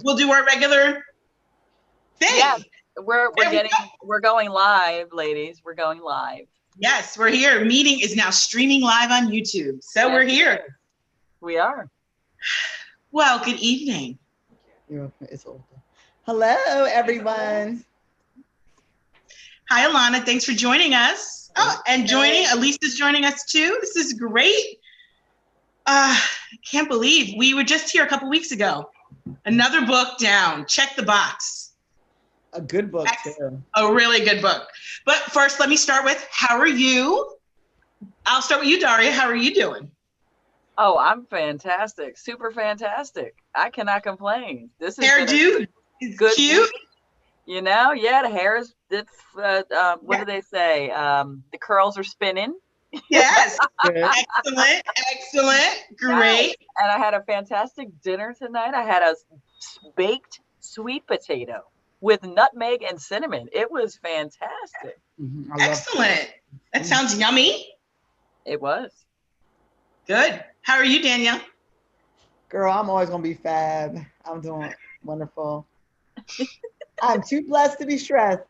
we'll do our regular thing. Yeah, we're going live, ladies. We're going live. Yes, we're here. Meeting is now streaming live on YouTube. So Yes, we're here. We are. Well, good evening. It's open. Hello, everyone. Hi, Alana. Thanks for joining us. Oh, and Elisa's joining us too. This is great. Can't believe we were just here a couple weeks ago. Another book down. Check the box. A good book, too. A really good book. But first, let me start with, how are you? I'll start with you, Daria. How are you doing? Oh, I'm fantastic. Super fantastic. I cannot complain. This is hairdo is good. Cute. Week. You know, yeah, the hair is, what do they say? The curls are spinning. Yes. Excellent. Great. And I had a fantastic dinner tonight. I had a baked sweet potato with nutmeg and cinnamon. It was fantastic. Excellent. That sounds yummy. It was. Good. How are you, Danielle? Girl, I'm always going to be fab. I'm doing wonderful. I'm too blessed to be stressed.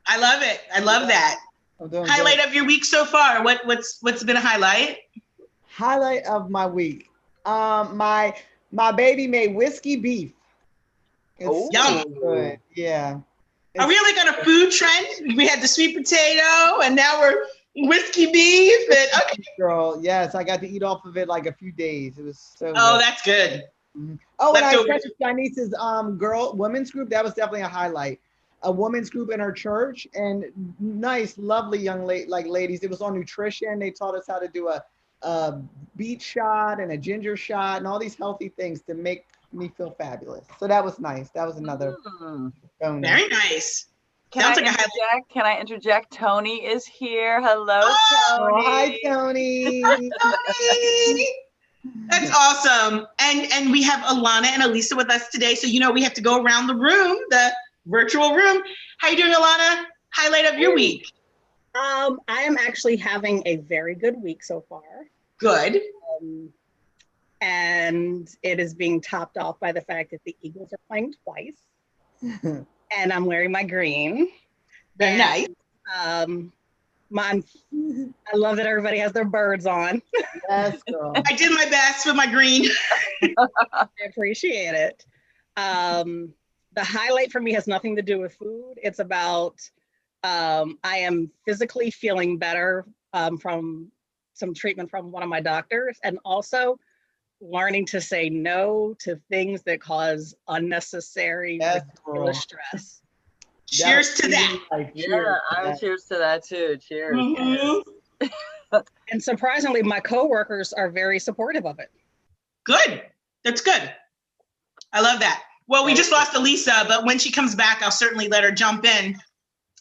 I love it. I love that. Highlight of your week so far. What's been a highlight? Highlight of my week. My baby made whiskey beef. It's yum. Good. Yeah. Are we like on a food trend? We had the sweet potato, and now we're whiskey beef. And okay. Girl, yes, I got to eat off of it like a few days. It was so. Oh, that's good. Mm-hmm. Oh, and I touched Janice's women's group. That was definitely a highlight. A women's group in her church, and nice, lovely young ladies. It was on nutrition. They taught us how to do a beet shot and a ginger shot and all these healthy things to make me feel fabulous. So that was nice. That was another bonus. Very nice. Can I interject? Tony is here. Hello, Tony. Hi, Tony. That's awesome. And we have Alana and Elisa with us today. So, we have to go around the room, the virtual room. How you doing, Alana? Highlight of your week. I am actually having a very good week so far. Good. And it is being topped off by the fact that the Eagles are playing twice. And I'm wearing my green. Very nice. I love that everybody has their birds on. Yes, girl. I did my best with my green. I appreciate it. The highlight for me has nothing to do with food. It's about I am physically feeling better from some treatment from one of my doctors, and also learning to say no to things that cause unnecessary stress. Cheers to that. Cheers to that too. Cheers. Mm-hmm. And surprisingly, my coworkers are very supportive of it. Good. That's good. I love that. Well, we just lost Elisa, but when she comes back, I'll certainly let her jump in.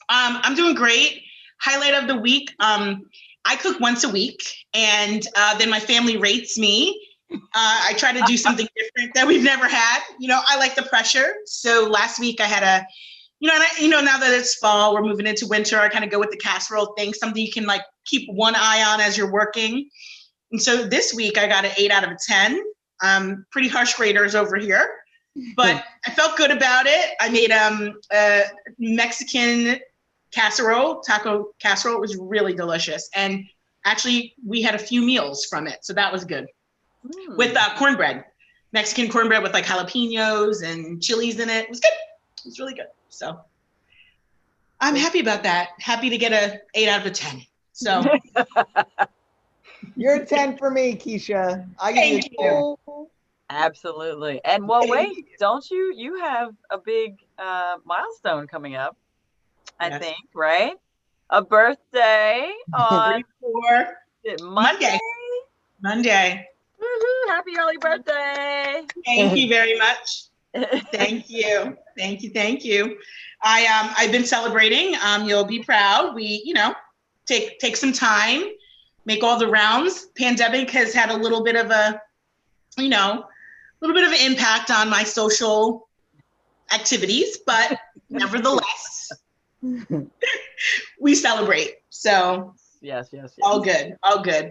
I'm doing great. Highlight of the week. I cook once a week, and then my family rates me. I try to do something different that we've never had. I like the pressure. So last week I had now that it's fall, we're moving into winter, I kind of go with the casserole thing, something you can like keep one eye on as you're working. And so this week I got an 8 out of 10. Pretty harsh graders over here, but I felt good about it. I made a Mexican taco casserole. It was really delicious. And actually we had a few meals from it. So that was good. With cornbread, Mexican cornbread with like jalapenos and chilies in it. It was good. It was really good. So I'm happy about that. Happy to get a 8 out of 10. So you're a 10 for me, Keisha. Thank you. Absolutely. And well, wait, don't you? You have a big milestone coming up, I think, right? A birthday on Monday. Woo-hoo, happy early birthday. Thank you very much. Thank you. I've been celebrating. You'll be proud. We, take some time, make all the rounds. Pandemic has had a little bit of an impact on my social activities, but nevertheless, we celebrate. So yes. All good.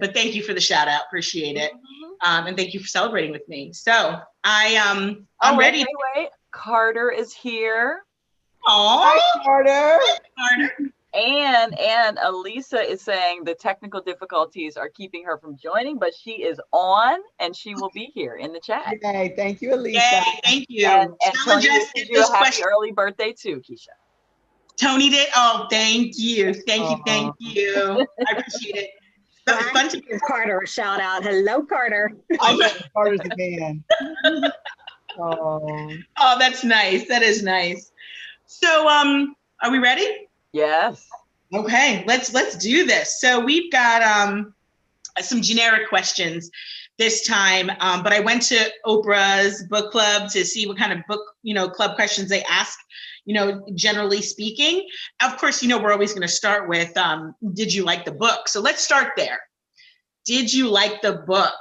But thank you for the shout out. Appreciate it. And thank you for celebrating with me. So I'm ready. Wait. Carter is here. Oh, Carter. Carter. And Elisa is saying the technical difficulties are keeping her from joining, but she is on and she will be here in the chat. Yay, thank you, Elisa. Yay, thank you. And Challenge Tony us wishes if you this a happy question. early birthday too, Keisha. Tony did. Oh, thank you. Thank you. Thank you. I appreciate it. So It's I fun to give Carter a shout out. Hello, Carter. I know Carter's the man. Oh. Oh, that's nice. That is nice. So, are we ready? Yes. Okay, let's do this. So we've got some generic questions this time, but I went to Oprah's book club to see what kind of book, club questions they ask, generally speaking. Of course, we're always going to start with, did you like the book? So let's start there. Did you like the book?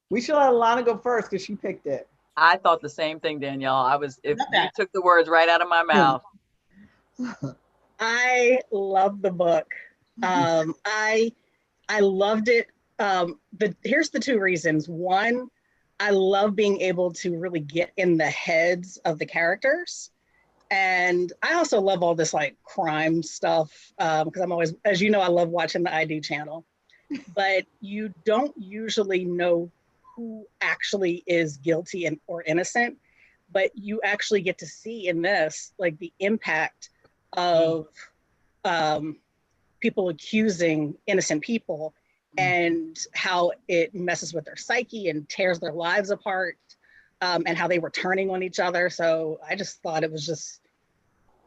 We should let Alana go first because she picked it. I thought the same thing, Danielle. You that. took the words right out of my mouth. I love the book. I loved it. Here's the two reasons. One, I love being able to really get in the heads of the characters. And I also love all this like crime stuff because I'm always, as you know, I love watching the ID channel. But you don't usually know who actually is guilty or innocent, but you actually get to see in this like the impact of people accusing innocent people and how it messes with their psyche and tears their lives apart, and how they were turning on each other. So I just thought it was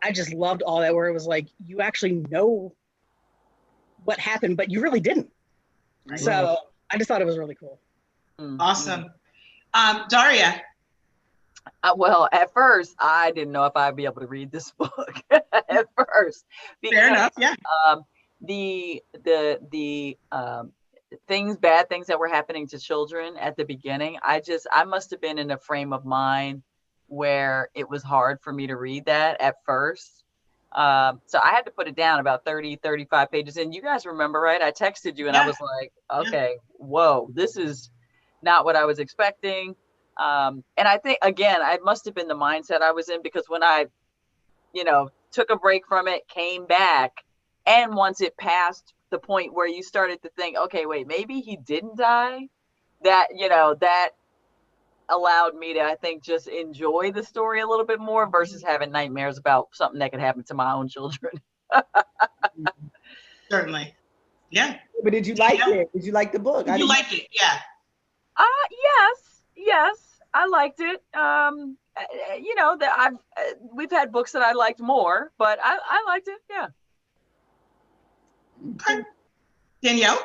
I just loved all that, where it was like you actually know what happened, but you really didn't. So I just thought it was really cool. Awesome. Daria. Well, at first, I didn't know if I'd be able to read this book at first. Because, Fair enough, yeah. The bad things that were happening to children at the beginning, I must have been in a frame of mind where it was hard for me to read that at first. So I had to put it down about 30, 35 pages. And you guys remember, right? I texted you and I was like, okay, whoa, this is not what I was expecting. And I think, again, I must have been the mindset I was in, because when I, took a break from it, came back, and once it passed the point where you started to think, okay, wait, maybe he didn't die, that allowed me to, I think, just enjoy the story a little bit more versus having nightmares about something that could happen to my own children. Certainly. Yeah. But did you like it? Did you like the book? Did you like it? Yeah. Yes, I liked it. We've had books that I liked more, but I liked it. Yeah. Okay. Danielle?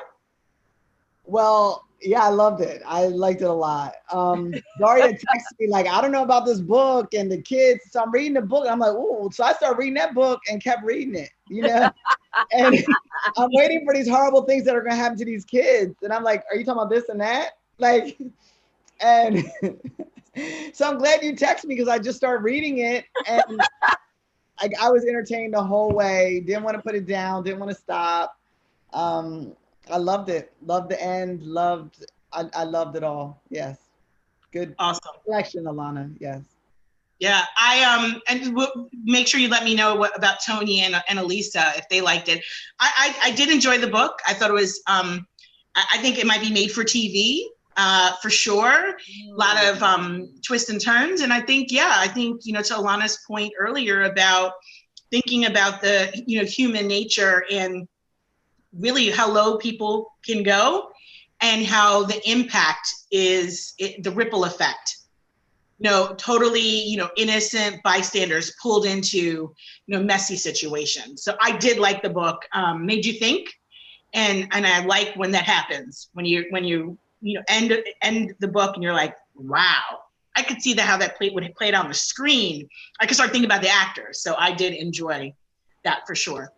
Well, yeah, I loved it. I liked it a lot. Daria texted me like, I don't know about this book and the kids. So I'm reading the book. I'm like, oh, so I started reading that book and kept reading it, and I'm waiting for these horrible things that are going to happen to these kids. And I'm like, are you talking about this and that? Like, and so I'm glad you texted me because I just started reading it. And I was entertained the whole way. Didn't want to put it down. Didn't want to stop. I loved it. Loved the end. I loved it all. Yes. Good. Awesome. Collection, Alana. Yes. Yeah. And we'll make sure you let me know about Tony and Elisa, if they liked it. I did enjoy the book. I thought it was, I think it might be made for TV, for sure. A lot of twists and turns. And I think, to Alana's point earlier about thinking about the, human nature and really how low people can go and how the impact is the ripple effect. Totally, innocent bystanders pulled into, messy situations. So I did like the book, made you think. And I like when that happens, when you end the book and you're like, wow, I could see how that would play it on the screen. I could start thinking about the actors. So I did enjoy that for sure.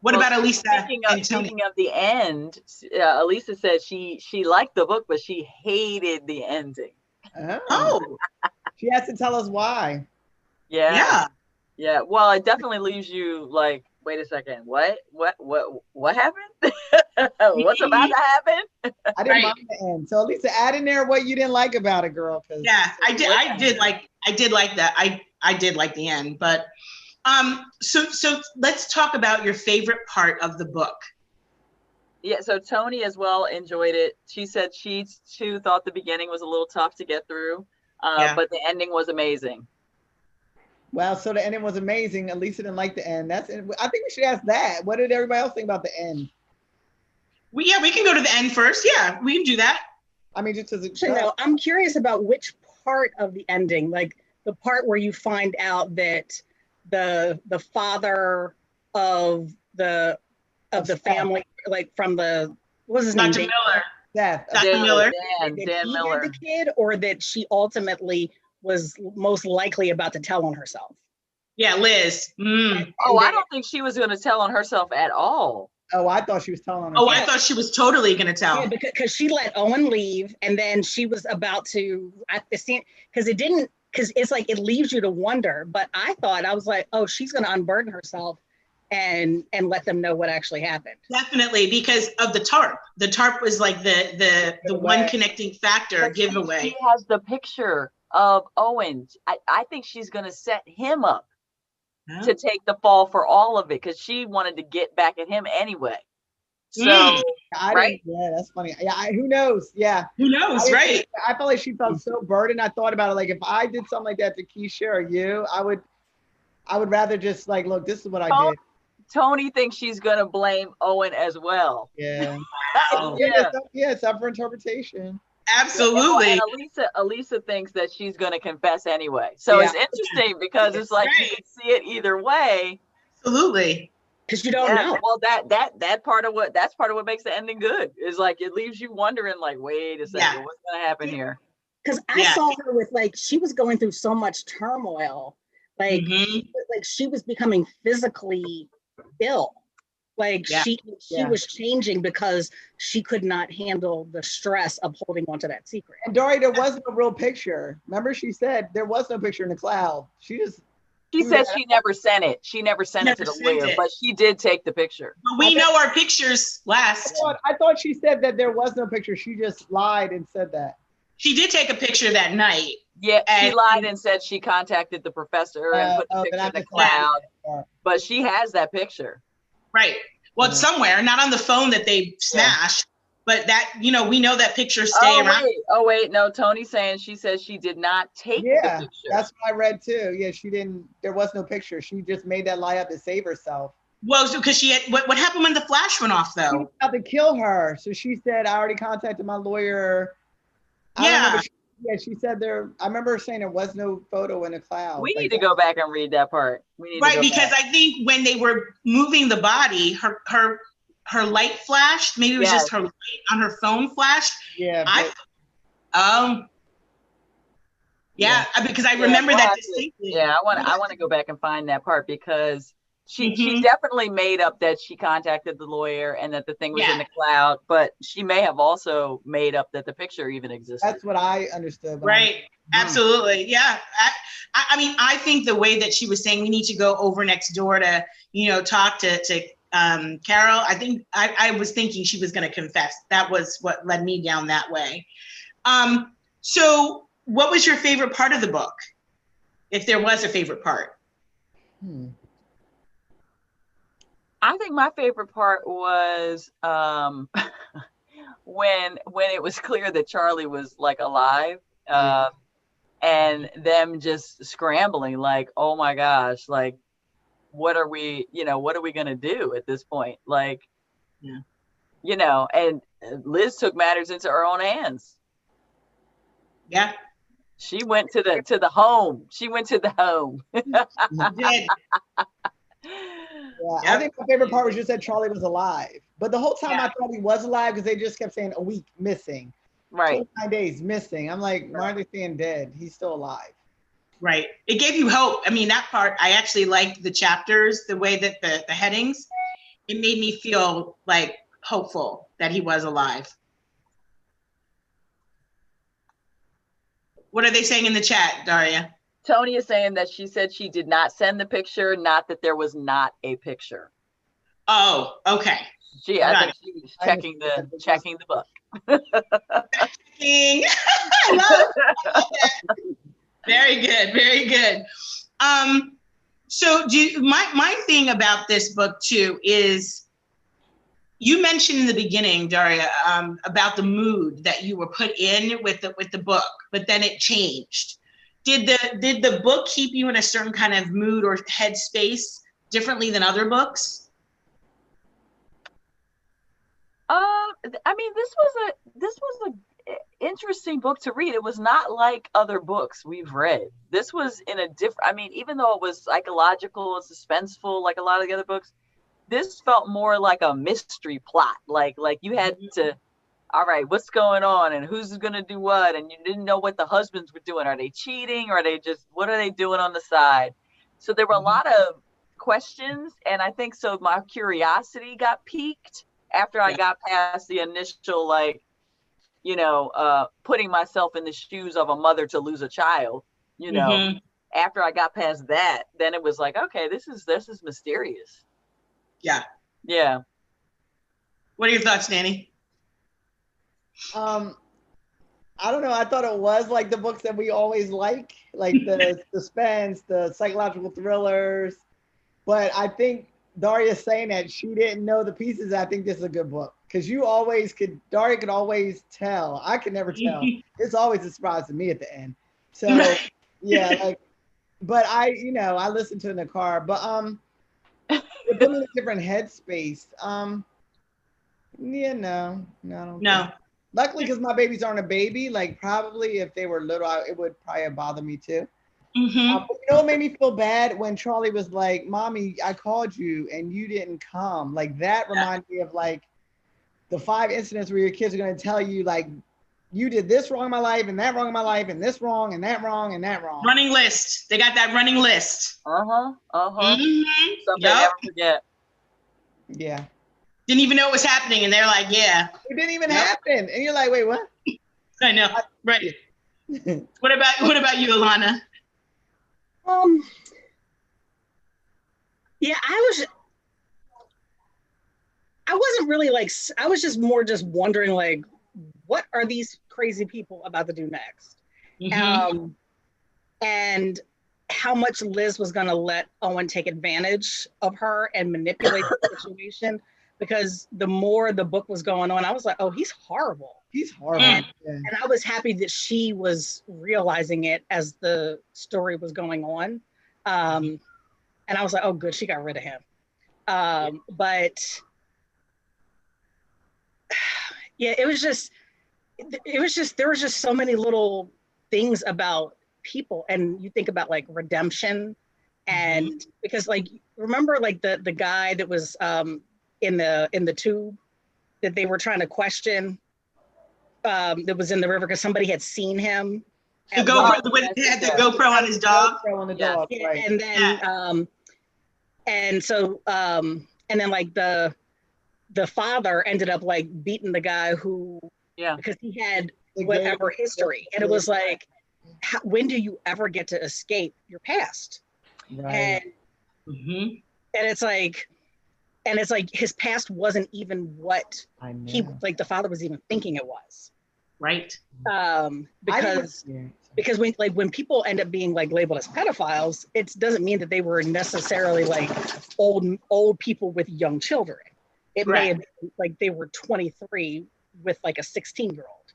What about Elisa and Tony? Speaking of the end, Elisa said she liked the book, but she hated the ending. Oh. She has to tell us why. Yeah. Well, it definitely leaves you like, wait a second, what happened? What's about to happen? I didn't mind the end. So Elisa, add in there what you didn't like about it, girl. Yeah, I did. I I did like that. I did like the end, but so let's talk about your favorite part of the book. Yeah, so Tony as well enjoyed it. She said she too thought the beginning was a little tough to get through, but the ending was amazing. Well, so the ending was amazing. Elisa didn't like the end. I think we should ask that. What did everybody else think about the end? We can go to the end first. Yeah, we can do that. I mean, just as I'm curious about which part of the ending, like the part where you find out that the father of the family, like from the, what was his name? Dr. Miller. Death. Dr. Miller. Dan Miller. The kid, or that she ultimately was most likely about to tell on herself. Yeah, Liz. Oh, I don't think she was going to tell on herself at all. Oh, I thought she was telling on herself. herself. I thought she was totally going to tell. Yeah, because she let Owen leave, and then she was about to, at the scene, because it's like it leaves you to wonder. But I was like, oh, she's going to unburden herself and let them know what actually happened. Definitely, because of the tarp. The tarp was like the one connecting factor giveaway. She has the picture of Owen. I think she's going to set him up to take the fall for all of it, because she wanted to get back at him anyway. So, right? Yeah, that's funny. Yeah, who knows? Yeah. Who knows, right? I felt like she felt so burdened. I thought about it, like if I did something like that to Keisha or you, I would rather just like, look, this is what I did. Tony thinks she's going to blame Owen as well. Yeah. Yeah, it's up for interpretation. Absolutely. And Elisa thinks that she's going to confess anyway. So it's interesting because it's like you can see it either way. Absolutely. Because you don't know. Well, that's part of what makes the ending good. Is like it leaves you wondering, like, wait a second, what's going to happen here? Because I saw her with, like, she was going through so much turmoil, like she was becoming physically ill. Like she was changing because she could not handle the stress of holding onto that secret. And Dory, there was no real picture. Remember, she said there was no picture in the cloud. She said she never sent it. She never sent it to the lawyer, but she did take the picture. But we know our pictures last. I thought she said that there was no picture. She just lied and said that. She did take a picture that night. Yeah, she lied and said she contacted the professor and put the picture in the cloud. But she has that picture. Right. Well, it's somewhere, not on the phone that they smashed, but that, we know that picture stay around. Wait, no, Tony's saying she says she did not take the picture. That's what I read too. Yeah, there was no picture. She just made that lie up to save herself. Well, because she had, what happened when the flash went off though? He was about to kill her. So she said, I already contacted my lawyer. She said I remember her saying there was no photo in the cloud. We need to go back and read that part. Right, because I think when they were moving the body, her light flashed. Maybe it was just her light on her phone flashed. Yeah. Because I remember that distinctly. Yeah, I want to go back and find that part because she definitely made up that she contacted the lawyer and that the thing was in the cloud, but she may have also made up that the picture even existed. That's what I understood. Right. Absolutely. Yeah. I mean, I think the way that she was saying we need to go over next door to, talk to Carol, I think I was thinking she was going to confess. That was what led me down that way. So what was your favorite part of the book? If there was a favorite part? I think my favorite part was when it was clear that Charlie was like alive, and them just scrambling, like, oh my gosh, like, what are we gonna do at this point? Like, and Liz took matters into her own hands. Yeah. She went to the home. She went to the home. Did. I think my favorite part was just that Charlie was alive. But the whole time I thought he was alive because they just kept saying a week missing. Right. 29 days missing. I'm like, why are they saying dead? He's still alive. Right. It gave you hope. I mean, that part, I actually liked the chapters, the way that the headings, it made me feel like hopeful that he was alive. What are they saying in the chat, Daria? Tony is saying that she said she did not send the picture, not that there was not a picture. Oh, okay. I think she was checking the book. I love that. Very good, very good. So my thing about this book too is you mentioned in the beginning, Daria, about the mood that you were put in with the book, but then it changed. Did the book keep you in a certain kind of mood or headspace differently than other books? I mean, this was a interesting book to read. It was not like other books we've read. This was in a different, I mean, even though it was psychological and suspenseful like a lot of the other books, this felt more like a mystery plot. Like you had to, all right, what's going on and who's going to do what? And you didn't know what the husbands were doing. Are they cheating? Or are they just, what are they doing on the side? So there were a lot of questions. And I think so my curiosity got piqued after I got past the initial, like, you know, putting myself in the shoes of a mother to lose a child, you know, after I got past that, then it was like, okay, this is mysterious. Yeah. Yeah. What are your thoughts, Danny? I don't know. I thought it was like the books that we always like the suspense, the psychological thrillers. But I think Daria's saying that she didn't know the pieces. I think this is a good book because Daria could always tell. I could never tell. It's always a surprise to me at the end. So yeah, but I listened to it in the car. But it put me in a different headspace. No. Luckily, because my babies aren't a baby. Like probably if they were little, it would probably bother me too. But you know what made me feel bad? When Charlie was like, "Mommy, I called you and you didn't come." Like that reminded me of like the 5 incidents where your kids are going to tell you like, you did this wrong in my life and that wrong in my life and this wrong and that wrong and that wrong. Running list. They got that running list. Something I never forget. Yeah. Didn't even know it was happening, and they're like, "Yeah." It didn't even happen, and you're like, "Wait, what?" I know, right? What about you, Alana? Yeah, I wasn't really like, I was just more just wondering like, what are these crazy people about to do next? And how much Liz was going to let Owen take advantage of her and manipulate the situation. Because the more the book was going on, I was like, oh, he's horrible. He's horrible. And I was happy that she was realizing it as the story was going on. And I was like, oh, good, she got rid of him. But yeah, there was just so many little things about people. And you think about like redemption and because like, remember like the guy that was, in the tube that they were trying to question that was in the river because somebody had seen him. He had the GoPro on his dog. GoPro on the dog, right. And then and then like the father ended up like beating the guy who because he had whatever history. And it was like, when do you ever get to escape your past? Right. And it's like his past wasn't even what he like the father was even thinking it was. Right. Because when people end up being like labeled as pedophiles, it doesn't mean that they were necessarily like old people with young children. It may have been like they were 23 with like a 16-year-old.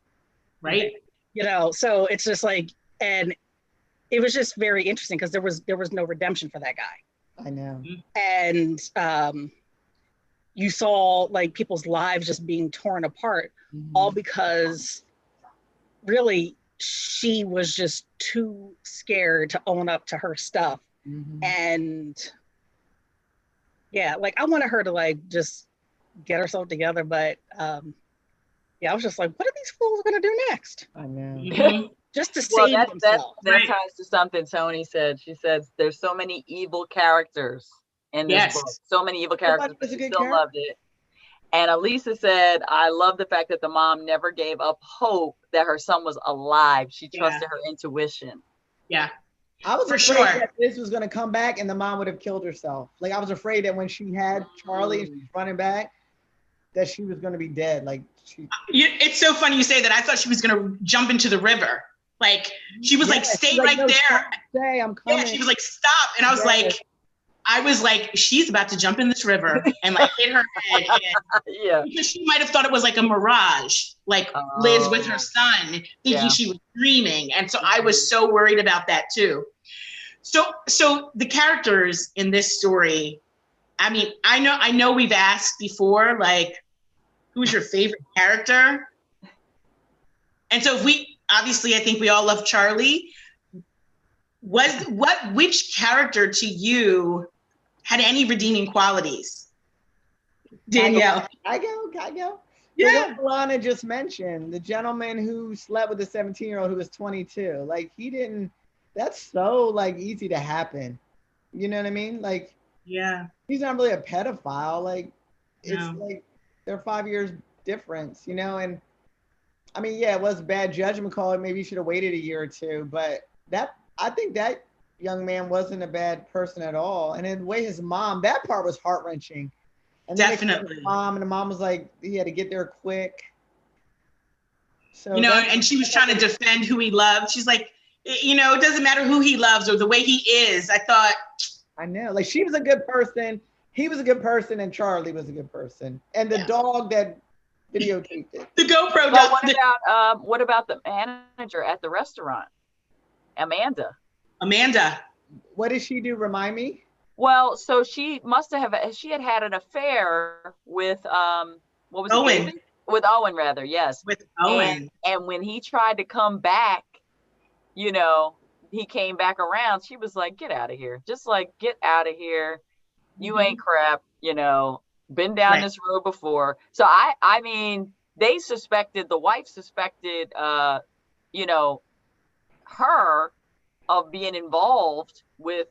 Right. You know, so it's just like, and it was just very interesting because there was no redemption for that guy. I know. And you saw like people's lives just being torn apart, all because really she was just too scared to own up to her stuff. And yeah, like I wanted her to like just get herself together, but yeah, I was just like, what are these fools gonna do next? I know. Just to save themselves. That ties to something Tony said. She says there's so many evil characters in this book. So many evil characters, but she still loved it. And Elisa said, I love the fact that the mom never gave up hope that her son was alive. She trusted her intuition. Yeah. I was afraid that this was going to come back and the mom would have killed herself. Like I was afraid that when she had Charlie and she was running back, that she was going to be dead. Like it's so funny you say that. I thought she was going to jump into the river. Like she was like, stay she's like, right no, there. Stay, I'm coming. Yeah, she was like, stop. And I was like, she's about to jump in this river and like hit her head. And Yeah. because she might have thought it was like a mirage, like Liz with her son, thinking she was dreaming. And so I was so worried about that too. So the characters in this story, I mean, I know we've asked before, like, who's your favorite character? And so obviously, I think we all love Charlie. Which character to you had any redeeming qualities? Danielle. I go. Yeah. What Lana just mentioned, the gentleman who slept with a 17-year-old who was 22. Like that's so like easy to happen. You know what I mean? Like, yeah, he's not really a pedophile. Like, it's like they're 5 years difference, you know? And I mean, yeah, it was a bad judgment call. Maybe you should have waited a year or two, but I think that young man wasn't a bad person at all. And then the way his mom, that part was heart-wrenching. And definitely. And the mom was like, he had to get there quick. So and she was trying to defend who he loved. She's like, it doesn't matter who he loves or the way he is. I thought. I know, like, she was a good person. He was a good person, and Charlie was a good person. And the dog that videotaped it. The GoPro dog. What about the manager at the restaurant? Amanda. What did she do? Remind me. Well, so she must have had an affair with what was Owen. it? With Owen, rather, yes. With Owen. And when he tried to come back, he came back around. She was like, "Get out of here! Just like get out of here! You ain't crap. Been down this road before." So I mean, the wife suspected, her of being involved with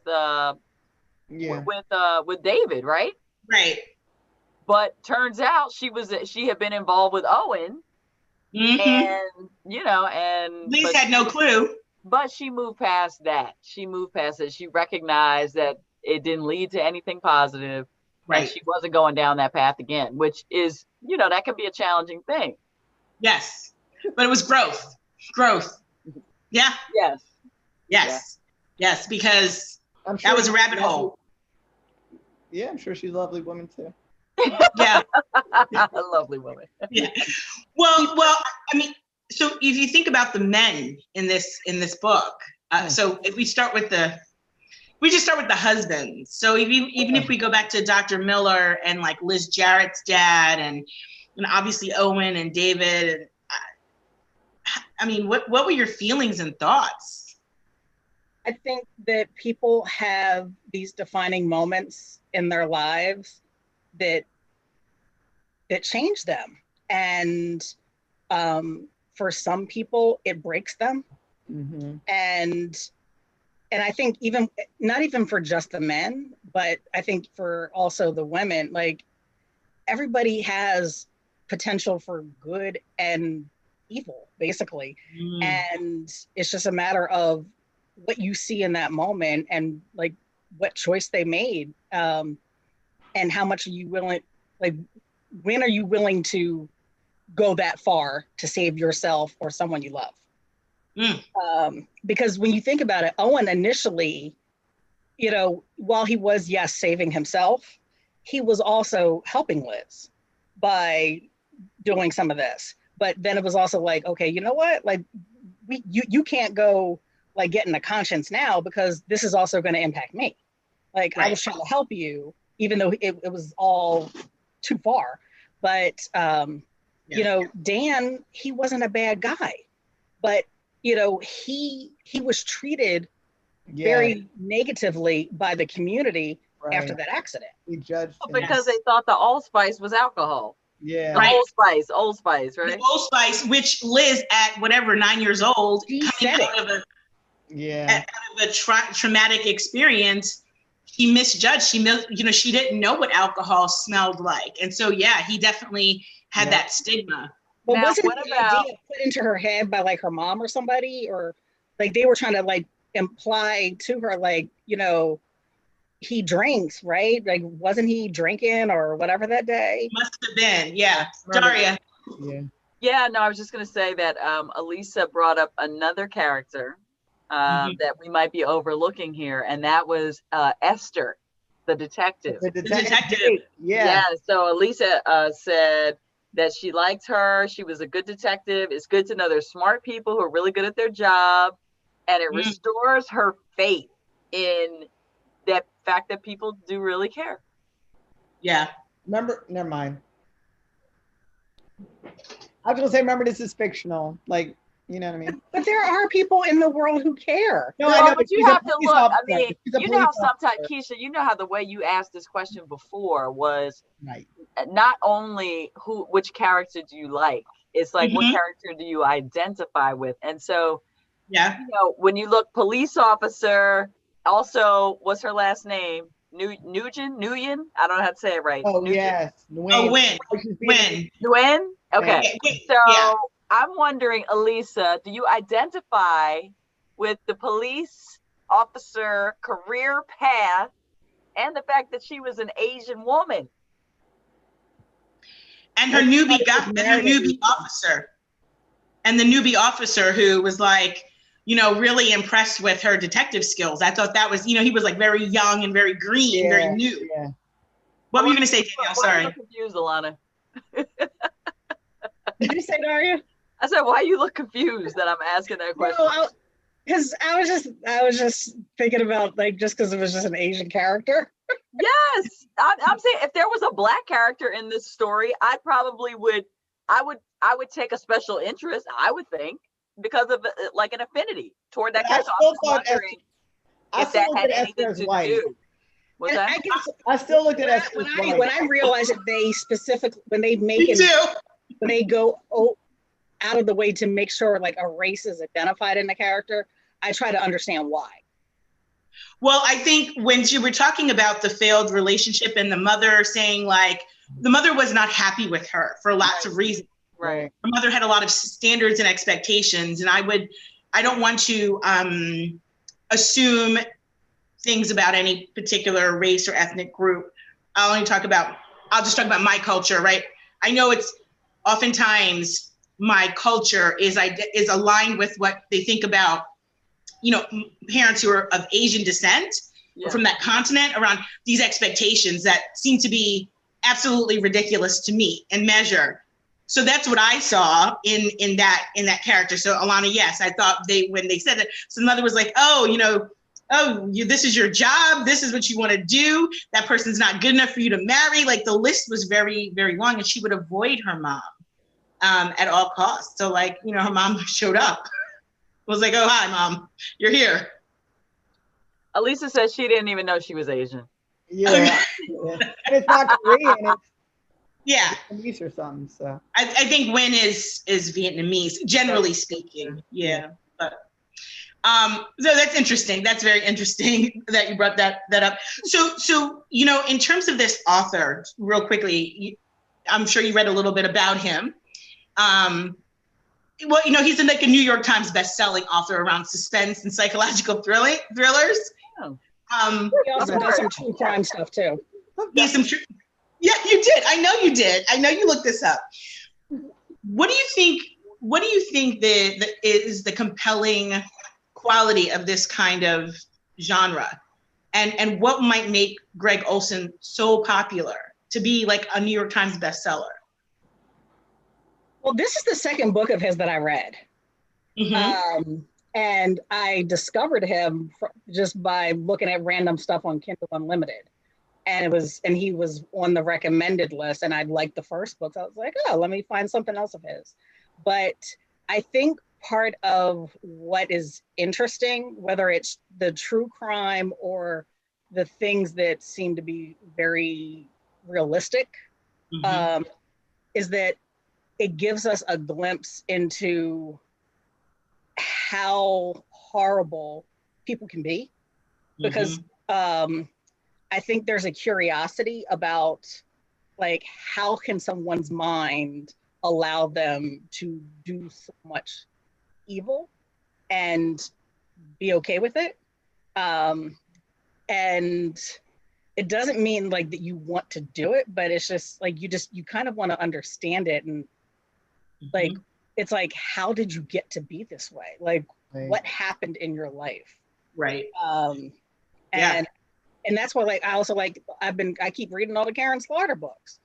David, right? Right. But turns out she had been involved with Owen, and Liz had no clue. But she moved past that. She recognized that it didn't lead to anything positive. Right. And she wasn't going down that path again, which is, that can be a challenging thing. Yes. But it was growth. Yeah. Yes. Because that was a rabbit hole. Yeah, I'm sure she's a lovely woman too. Yeah. A lovely woman. Yeah. Well, I mean, so if you think about the men in this book, so if we just start with the husbands. So even if we go back to Dr. Miller and like Liz Jarrett's dad and obviously Owen and David, I mean, what were your feelings and thoughts? I think that people have these defining moments in their lives that change them. And for some people, it breaks them. Mm-hmm. And I think not even for just the men, but I think for also the women, like, everybody has potential for good and evil, basically. And it's just a matter of what you see in that moment and like what choice they made, and how much are you willing, like, when are you willing to go that far to save yourself or someone you love? Because when you think about it, Owen initially, while he was, yes, saving himself, he was also helping Liz by doing some of this. But then it was also like, okay, you know what? Like, you can't go like getting a conscience now, because this is also going to impact me. Like, right. I was trying to help you, even though it was all too far. But, Dan, he wasn't a bad guy, but, he was treated very negatively by the community after that accident. He judged because they thought the allspice was alcohol. Yeah. Right. Old Spice, right? The Old Spice, which Liz, at whatever, 9 years old, coming out of a traumatic experience, she misjudged. She didn't know what alcohol smelled like, and so he definitely had that stigma. But now, wasn't the idea put into her head by like her mom or somebody, or like they were trying to like imply to her, like, he drinks, right? Like, wasn't he drinking or whatever that day? Must have been, yeah. Daria. Yeah. Yeah, no, I was just going to say that Elisa brought up another character that we might be overlooking here, and that was Esther, the detective. The The detective. Yeah. So Elisa said that she liked her. She was a good detective. It's good to know there's smart people who are really good at their job, and it restores her faith in that fact that people do really care. Yeah. Remember, never mind. I was gonna say, remember, this is fictional. Like, you know what I mean? But there are people in the world who care. No, I know, But you have to look. I mean, you you know how sometimes, Keisha, you know how the way you asked this question before was right. Not only which character do you like, it's like what character do you identify with? And so, yeah, you know, when you look police officer, also, what's her last name? Nguyen? I don't know how to say it right. Oh, Nguyen? yes. Nguyen. Nguyen? Okay. So yeah. I'm wondering, Elisa, do you identify with the police officer career path and the fact that she was an Asian woman? And her newbie officer. And the newbie officer who was like, you know, really impressed with her detective skills. I thought that was, you know, he was like very young and very green, very new. Yeah. What were you going to say, Danielle? Sorry. I'm confused, Alana. Did you say, Daria? I said, why you look confused that I'm asking that question? Because I was just thinking about, like, just because it was just an Asian character. Yes, I'm saying if there was a Black character in this story, I would take a special interest, I would think, because of like an affinity toward that character. I still looked at Esther as white. What's that? I still looked at Esther as white. When I realized that they specifically, when they make it, when they go out of the way to make sure like a race is identified in the character, I try to understand why. Well, I think when you were talking about the failed relationship and the mother saying like, the mother was not happy with her for lots of reasons. Right. Her mother had a lot of standards and expectations, and I don't want to assume things about any particular race or ethnic group. I'll just talk about my culture, right? I know it's oftentimes my culture is aligned with what they think about, you know, parents who are of Asian descent or from that continent, around these expectations that seem to be absolutely ridiculous to me and measure. So that's what I saw in that character. So Alana, yes, I thought when they said that, so the mother was like, oh, you know, this is your job. This is what you want to do. That person's not good enough for you to marry. Like the list was very, very long, and she would avoid her mom at all costs. So like, you know, her mom showed up. Was like, oh, hi, Mom, you're here. Elisa said she didn't even know she was Asian. Yeah. And it's not Korean. It's Vietnamese or something. So I think Nguyen is Vietnamese, generally speaking. Yeah. But so that's interesting. That's very interesting that you brought that up. So you know, in terms of this author, real quickly, I'm sure you read a little bit about him. Well, you know, he's like a New York Times best-selling author around suspense and psychological thrillers. He also does some true crime stuff too. Yeah, you did. I know you did. I know you looked this up. What do you think? What do you think is the compelling quality of this kind of genre, and what might make Gregg Olsen so popular to be like a New York Times bestseller? Well, this is the second book of his that I read. And I discovered him just by looking at random stuff on Kindle Unlimited. And he was on the recommended list, and I liked the first book. So I was like, oh, let me find something else of his. But I think part of what is interesting, whether it's the true crime or the things that seem to be very realistic, is that it gives us a glimpse into how horrible people can be. Because I think there's a curiosity about like, how can someone's mind allow them to do so much evil and be okay with it? And it doesn't mean like that you want to do it, but it's just like, you kind of want to understand it. And Like, it's like, how did you get to be this way? Like, what happened in your life? Right. And that's why, like, I also like, I keep reading all the Karen Slaughter books.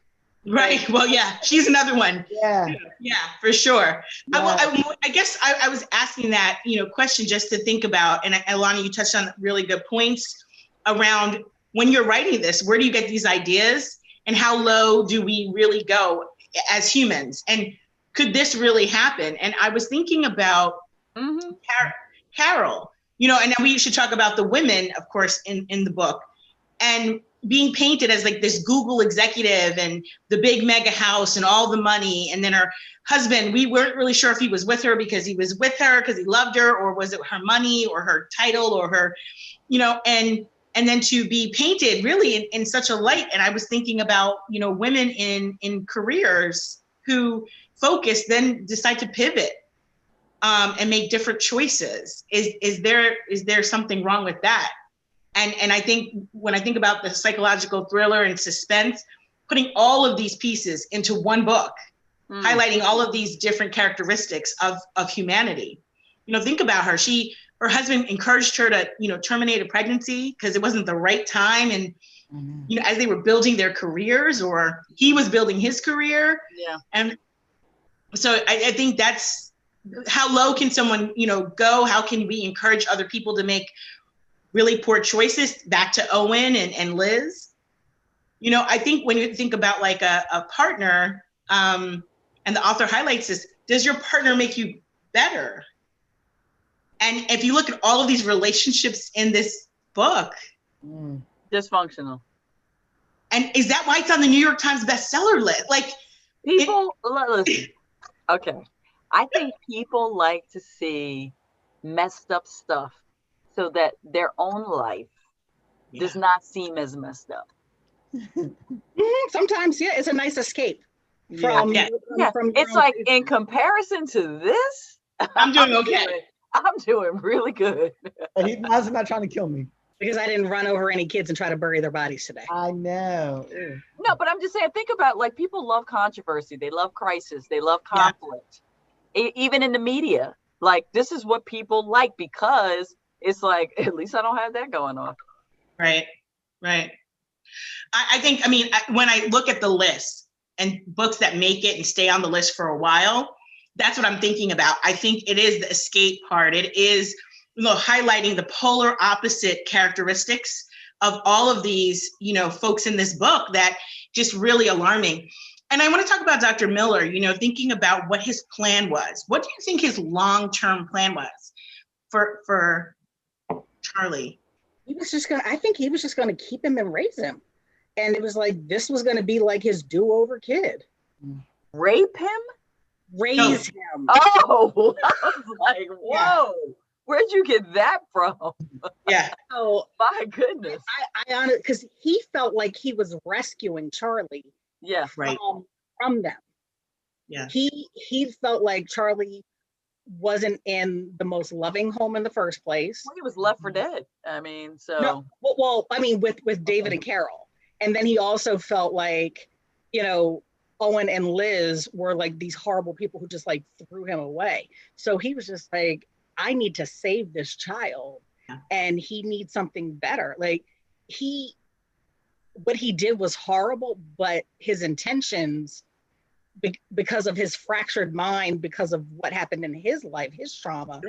Right. Like, well, yeah, she's another one. Yeah. Yeah, for sure. Yeah. I guess I was asking that, question just to think about, and Alana, you touched on really good points around when you're writing this, where do you get these ideas and how low do we really go as humans? And could this really happen? And I was thinking about Carol, and then we should talk about the women, of course, in the book, and being painted as like this Google executive and the big mega house and all the money. And then her husband, we weren't really sure if he was with her because he was with her because he loved her, or was it her money or her title or her, and then to be painted really in such a light. And I was thinking about, women in careers who focus, then decide to pivot and make different choices. Is there something wrong with that? And I think when I think about the psychological thriller and suspense, putting all of these pieces into one book, highlighting all of these different characteristics of humanity. Think about her. Her husband encouraged her to, terminate a pregnancy because it wasn't the right time. And, as they were building their careers, or he was building his career. Yeah. And so I think that's how low can someone, go? How can we encourage other people to make really poor choices? Back to Owen and Liz. I think when you think about like a partner, and the author highlights this, does your partner make you better? And if you look at all of these relationships in this book, dysfunctional. And is that why it's on the New York Times bestseller list? Like, people, listen, okay. I think people like to see messed up stuff so that their own life does not seem as messed up. Sometimes, it's a nice escape from it's like, in comparison to this, I'm doing okay. I'm doing really good. He's not trying to kill me. Because I didn't run over any kids and try to bury their bodies today. I know. No, but I'm just saying, think about, like, people love controversy. They love crisis. They love conflict. Even in the media, like, this is what people like, because it's like, at least I don't have that going on. Right. I think, when I look at the list and books that make it and stay on the list for a while, that's what I'm thinking about. I think it is the escape part. It is, highlighting the polar opposite characteristics of all of these, folks in this book that just really alarming. And I want to talk about Dr. Miller, thinking about what his plan was. What do you think his long-term plan was for Charlie? I think he was just going to keep him and raise him. And it was like, this was going to be like his do-over kid. Rape him? Raise him. Oh, I was like, whoa. Where'd you get that from? Yeah. Oh, my goodness. I honestly, because he felt like he was rescuing Charlie. Yeah, right. From them. Yeah. He felt like Charlie wasn't in the most loving home in the first place. Well, he was left for dead. So. No, with David and Carol, and then he also felt like, Owen and Liz were like these horrible people who just like threw him away. So he was just like, I need to save this child, and he needs something better. Like, what he did was horrible, but his intentions, because of his fractured mind, because of what happened in his life, his trauma,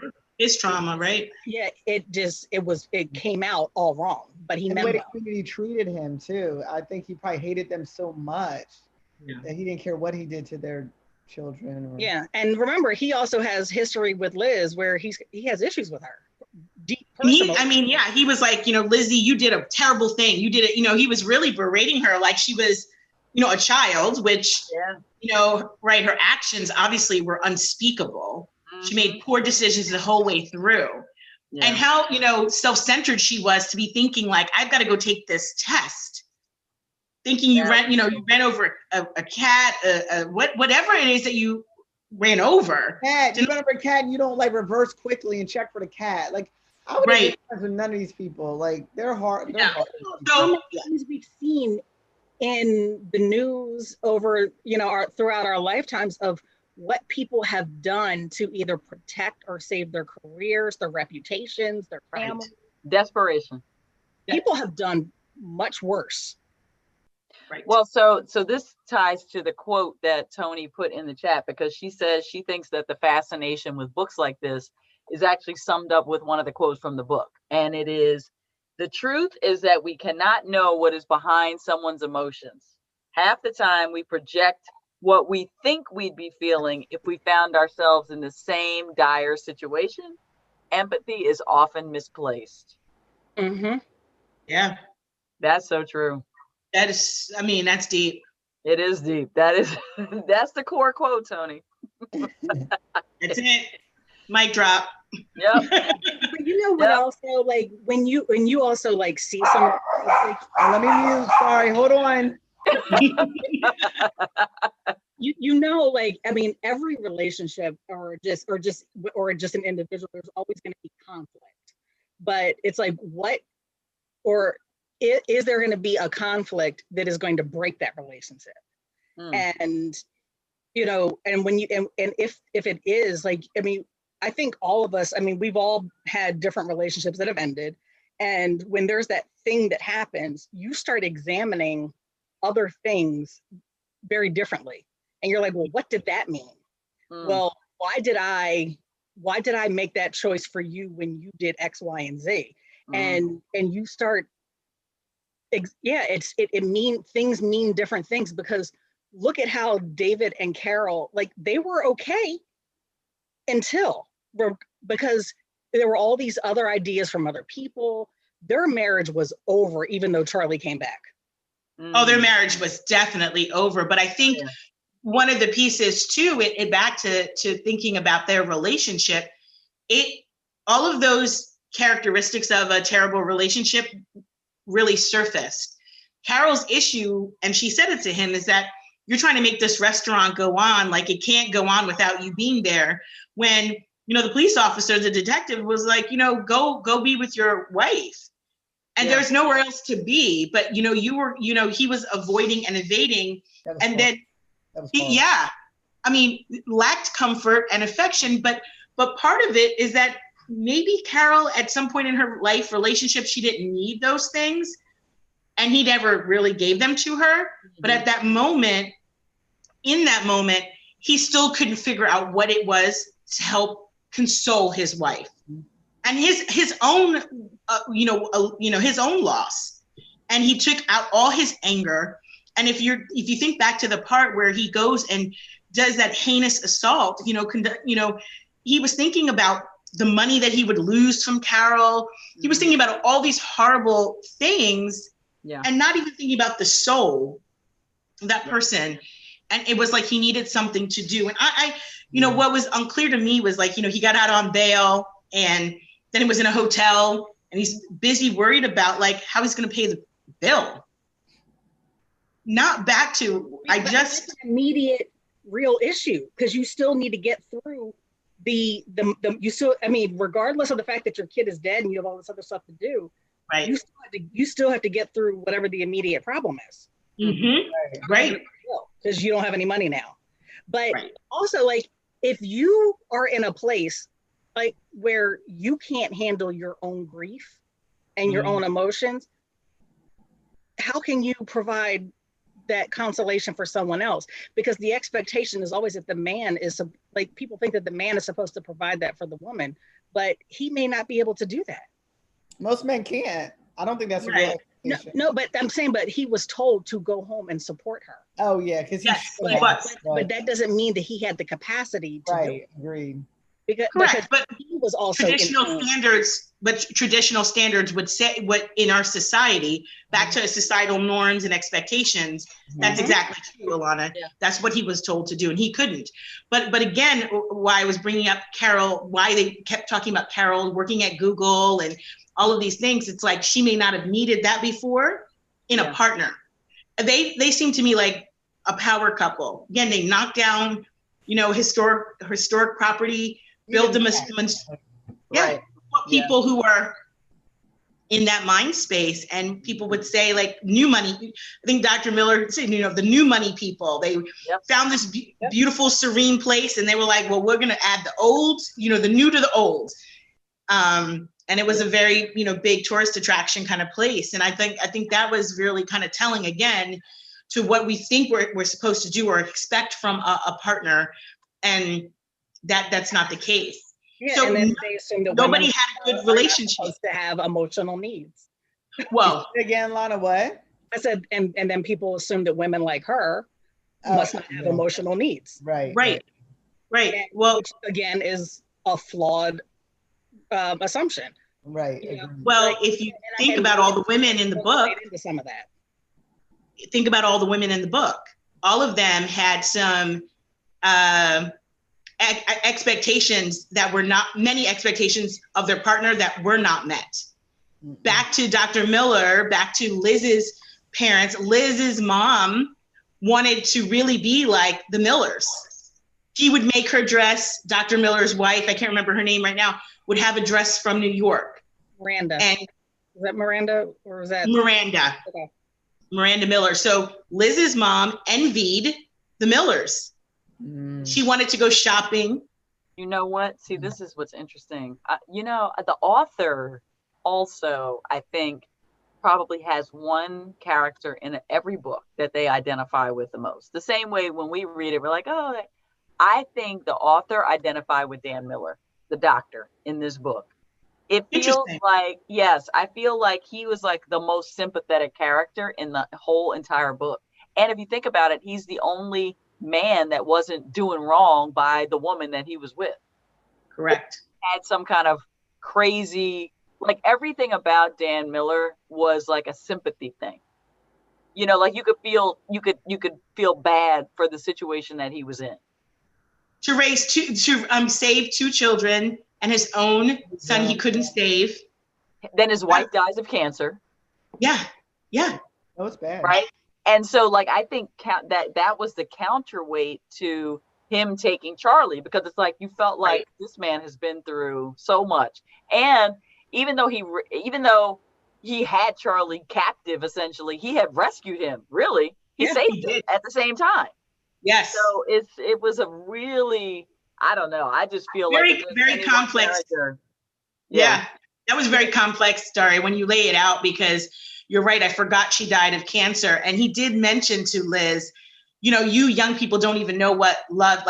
right? Yeah, it came out all wrong, but he meant well. The way the community treated him too. I think he probably hated them so much that he didn't care what he did to their children. Yeah, and remember, he also has history with Liz where he has issues with her. Deep he was like, Lizzie, you did a terrible thing. You did it, he was really berating her like she was, a child, which, right, her actions obviously were unspeakable. She made poor decisions the whole way through. Yeah. And how, self-centered she was to be thinking like, I've got to go take this test. Thinking you ran over a cat, whatever it is that you ran over. Cat, you run over a cat and you don't like reverse quickly and check for the cat. Like, I would have friends with none of these people. Like, they're hard. They're hard. So many things we've seen in the news over, throughout our lifetimes of what people have done to either protect or save their careers, their reputations, their family. Desperation. People have done much worse. Right. Well, so this ties to the quote that Tony put in the chat, because she says she thinks that the fascination with books like this is actually summed up with one of the quotes from the book. And it is, the truth is that we cannot know what is behind someone's emotions. Half the time we project what we think we'd be feeling if we found ourselves in the same dire situation. Empathy is often misplaced. Mm-hmm. Yeah. That's so true. That is, I mean, that's deep. It is deep. That is, that's the core quote, Tony. That's it. Mic drop. Yep. But you know what? Yep. Also, like when you also like see some, like, Let me mute. Sorry, hold on. you know, like, I mean, every relationship or just an individual, there's always going to be conflict. But it's like, what, or is there going to be a conflict that is going to break that relationship? And you know, and when you and if it is, like, I mean, I think all of us, I mean, we've all had different relationships that have ended. And when there's that thing that happens, you start examining other things very differently. And you're like, well, what did that mean? Well, why did I make that choice for you when you did X, Y, and Z? And you start, things mean different things, because look at how David and Carol, like, they were okay because there were all these other ideas from other people. Their marriage was over, even though Charlie came back. Oh, their marriage was definitely over. But I think one of the pieces too, it back to thinking about their relationship, all of those characteristics of a terrible relationship really surfaced. Carol's issue, and she said it to him, is that you're trying to make this restaurant go on, like it can't go on without you being there. When, you know, the police officer, the detective was like, you know, go be with your wife. And there's nowhere else to be. But, you know, he was avoiding and evading. And then, I mean, lacked comfort and affection. But part of it is that maybe Carol, at some point in her life relationship, she didn't need those things. And he never really gave them to her. But at that moment, he still couldn't figure out what it was to help console his wife and his own, his own loss. And he took out all his anger. And if you think back to the part where he goes and does that heinous assault, he was thinking about the money that he would lose from Carol. He was thinking about all these horrible things. And not even thinking about the soul of that person. And it was like he needed something to do. And I what was unclear to me was, like, he got out on bail, and then he was in a hotel, and he's busy worried about, like, how he's going to pay the bill. Not back to, that's an immediate real issue, because you still need to get through regardless of the fact that your kid is dead and you have all this other stuff to do. Right. You still have to get through whatever the immediate problem is. Right. Because you don't have any money now. But also, like, if you are in a place like where you can't handle your own grief and your own emotions, how can you provide that consolation for someone else? Because the expectation is always that the man is, like, people think that the man is supposed to provide that for the woman, but he may not be able to do that. Most men can't. I don't think that's a real expectation. No, but I'm saying, but he was told to go home and support her. Oh yeah, because but that doesn't mean that he had the capacity to do it. Agreed. Because but he was also traditional standards would say, what in our society, back to societal norms and expectations, that's exactly true, Alana. That's what he was told to do, and he couldn't. But again, why I was bringing up Carol, why they kept talking about Carol working at Google and all of these things, it's like she may not have needed that before in a partner. They seem to me like a power couple. Again, they knock down, historic property, build them people who are in that mind space. And people would say like new money. I think Dr. Miller said, the new money people, they found this beautiful, serene place. And they were like, well, we're going to add the old, the new to the old. And it was a very, big tourist attraction kind of place. And I think that was really kind of telling again to what we think we're supposed to do or expect from a partner. And that's not the case. Yeah, so and then they assume that nobody women had a good relationship. Supposed to have emotional needs. Well, again, Lana, what? I said, and then people assume that women like her must not have emotional needs. Right. And, Well, which again is a flawed assumption. Right. Well, if you think about all the women in the book, into some of that. Think about all the women in the book. All of them had some expectations that were not, many expectations of their partner that were not met. Back to Dr. Miller, back to Liz's parents. Liz's mom wanted to really be like the Millers. She would make her dress. Dr. Miller's wife, I can't remember her name right now, would have a dress from New York. Miranda. And is that Miranda or was that Miranda? Okay. Miranda Miller. So Liz's mom envied the Millers. She wanted to go shopping. You know what? See, this is what's interesting. The author also, I think, probably has one character in every book that they identify with the most. The same way when we read it, we're like, oh, I think the author identified with Dan Miller, the doctor in this book. It feels like, yes, I feel like he was like the most sympathetic character in the whole entire book. And if you think about it, he's the only man that wasn't doing wrong by the woman that he was with. Correct. Had some kind of crazy, like everything about Dan Miller was like a sympathy thing. Like you could feel bad for the situation that he was in. To raise save two children and his own son he couldn't save. Then his wife dies of cancer. Yeah. That was bad. Right. And so like, I think that was the counterweight to him taking Charlie, because it's like, you felt like this man has been through so much. And even though he had Charlie captive, essentially, he had rescued him. Really, he saved him at the same time. Yes. So it was a really, I don't know. I just feel very complex. Yeah, that was very complex story when you lay it out, because you're right. I forgot she died of cancer, and he did mention to Liz, you young people don't even know what love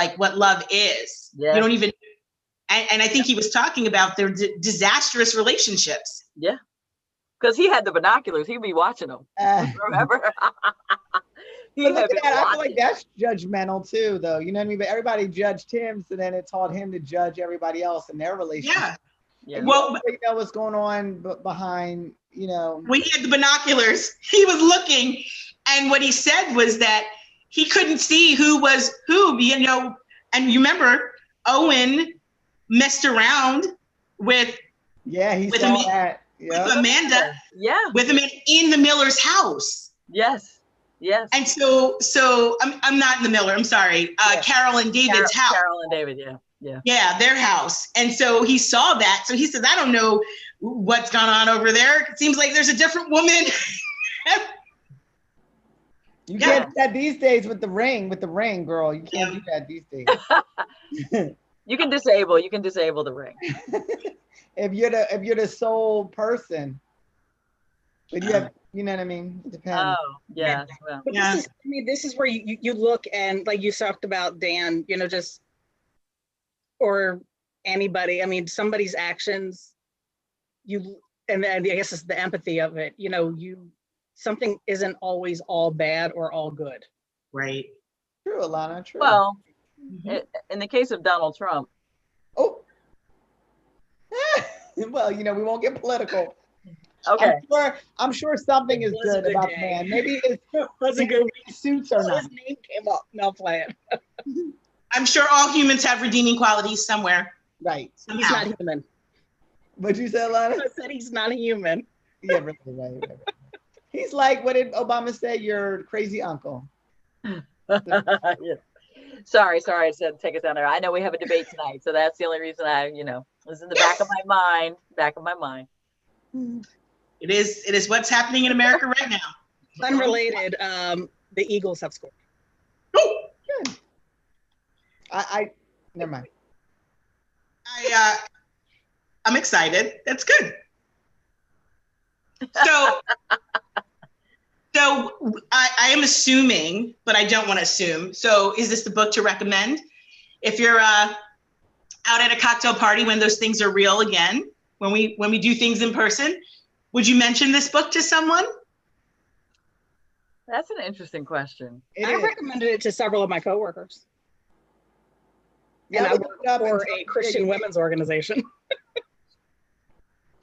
is. Yeah. You don't even. And I think he was talking about their disastrous relationships. Yeah, because he had the binoculars. He'd be watching them. Remember? But look at that. I feel like that's judgmental too, though. You know what I mean? But everybody judged him, so then it taught him to judge everybody else in their relationship. Yeah. Well, you know what's going on behind, When he had the binoculars, he was looking, and what he said was that he couldn't see who was who, and you remember Owen messed around with with Amanda. Yeah. With Amanda in the Miller's house. Yes. And so I'm not in the Miller, I'm sorry. Carol and David's house. Carol and David, yeah. Yeah, their house. And so he saw that. So he says, I don't know what's gone on over there. It seems like there's a different woman. You can't do that these days with the ring, girl. You can't do that these days. You can disable the ring. if you're the sole person. But you have, you know what I mean? It depends. Oh, yeah. Well, but this is where you look, and like you talked about Dan, or anybody, somebody's actions, and then I guess it's the empathy of it. Something isn't always all bad or all good. Right. True, Alana, true. Well, in the case of Donald Trump. Oh. Well, we won't get political. Okay. I'm sure something is good about the man. Maybe it wasn't good suits or not. His name came up. No plan. I'm sure all humans have redeeming qualities somewhere. Right. Somehow. He's not human. What'd you say, Alana? I said he's not a human. Yeah, really, right. He's like, what did Obama say? Your crazy uncle. Yeah. Sorry, I said take us down there. I know we have a debate tonight, so that's the only reason I, was in the back of my mind. It is what's happening in America right now. Unrelated, the Eagles have scored. Oh, Good. I never mind. I'm excited. That's good. So I am assuming, but I don't want to assume. So is this the book to recommend? If you're out at a cocktail party when those things are real again, when we do things in person, would you mention this book to someone? That's an interesting question. I recommended it to several of my coworkers. Yeah, And I work for a Christian women's organization.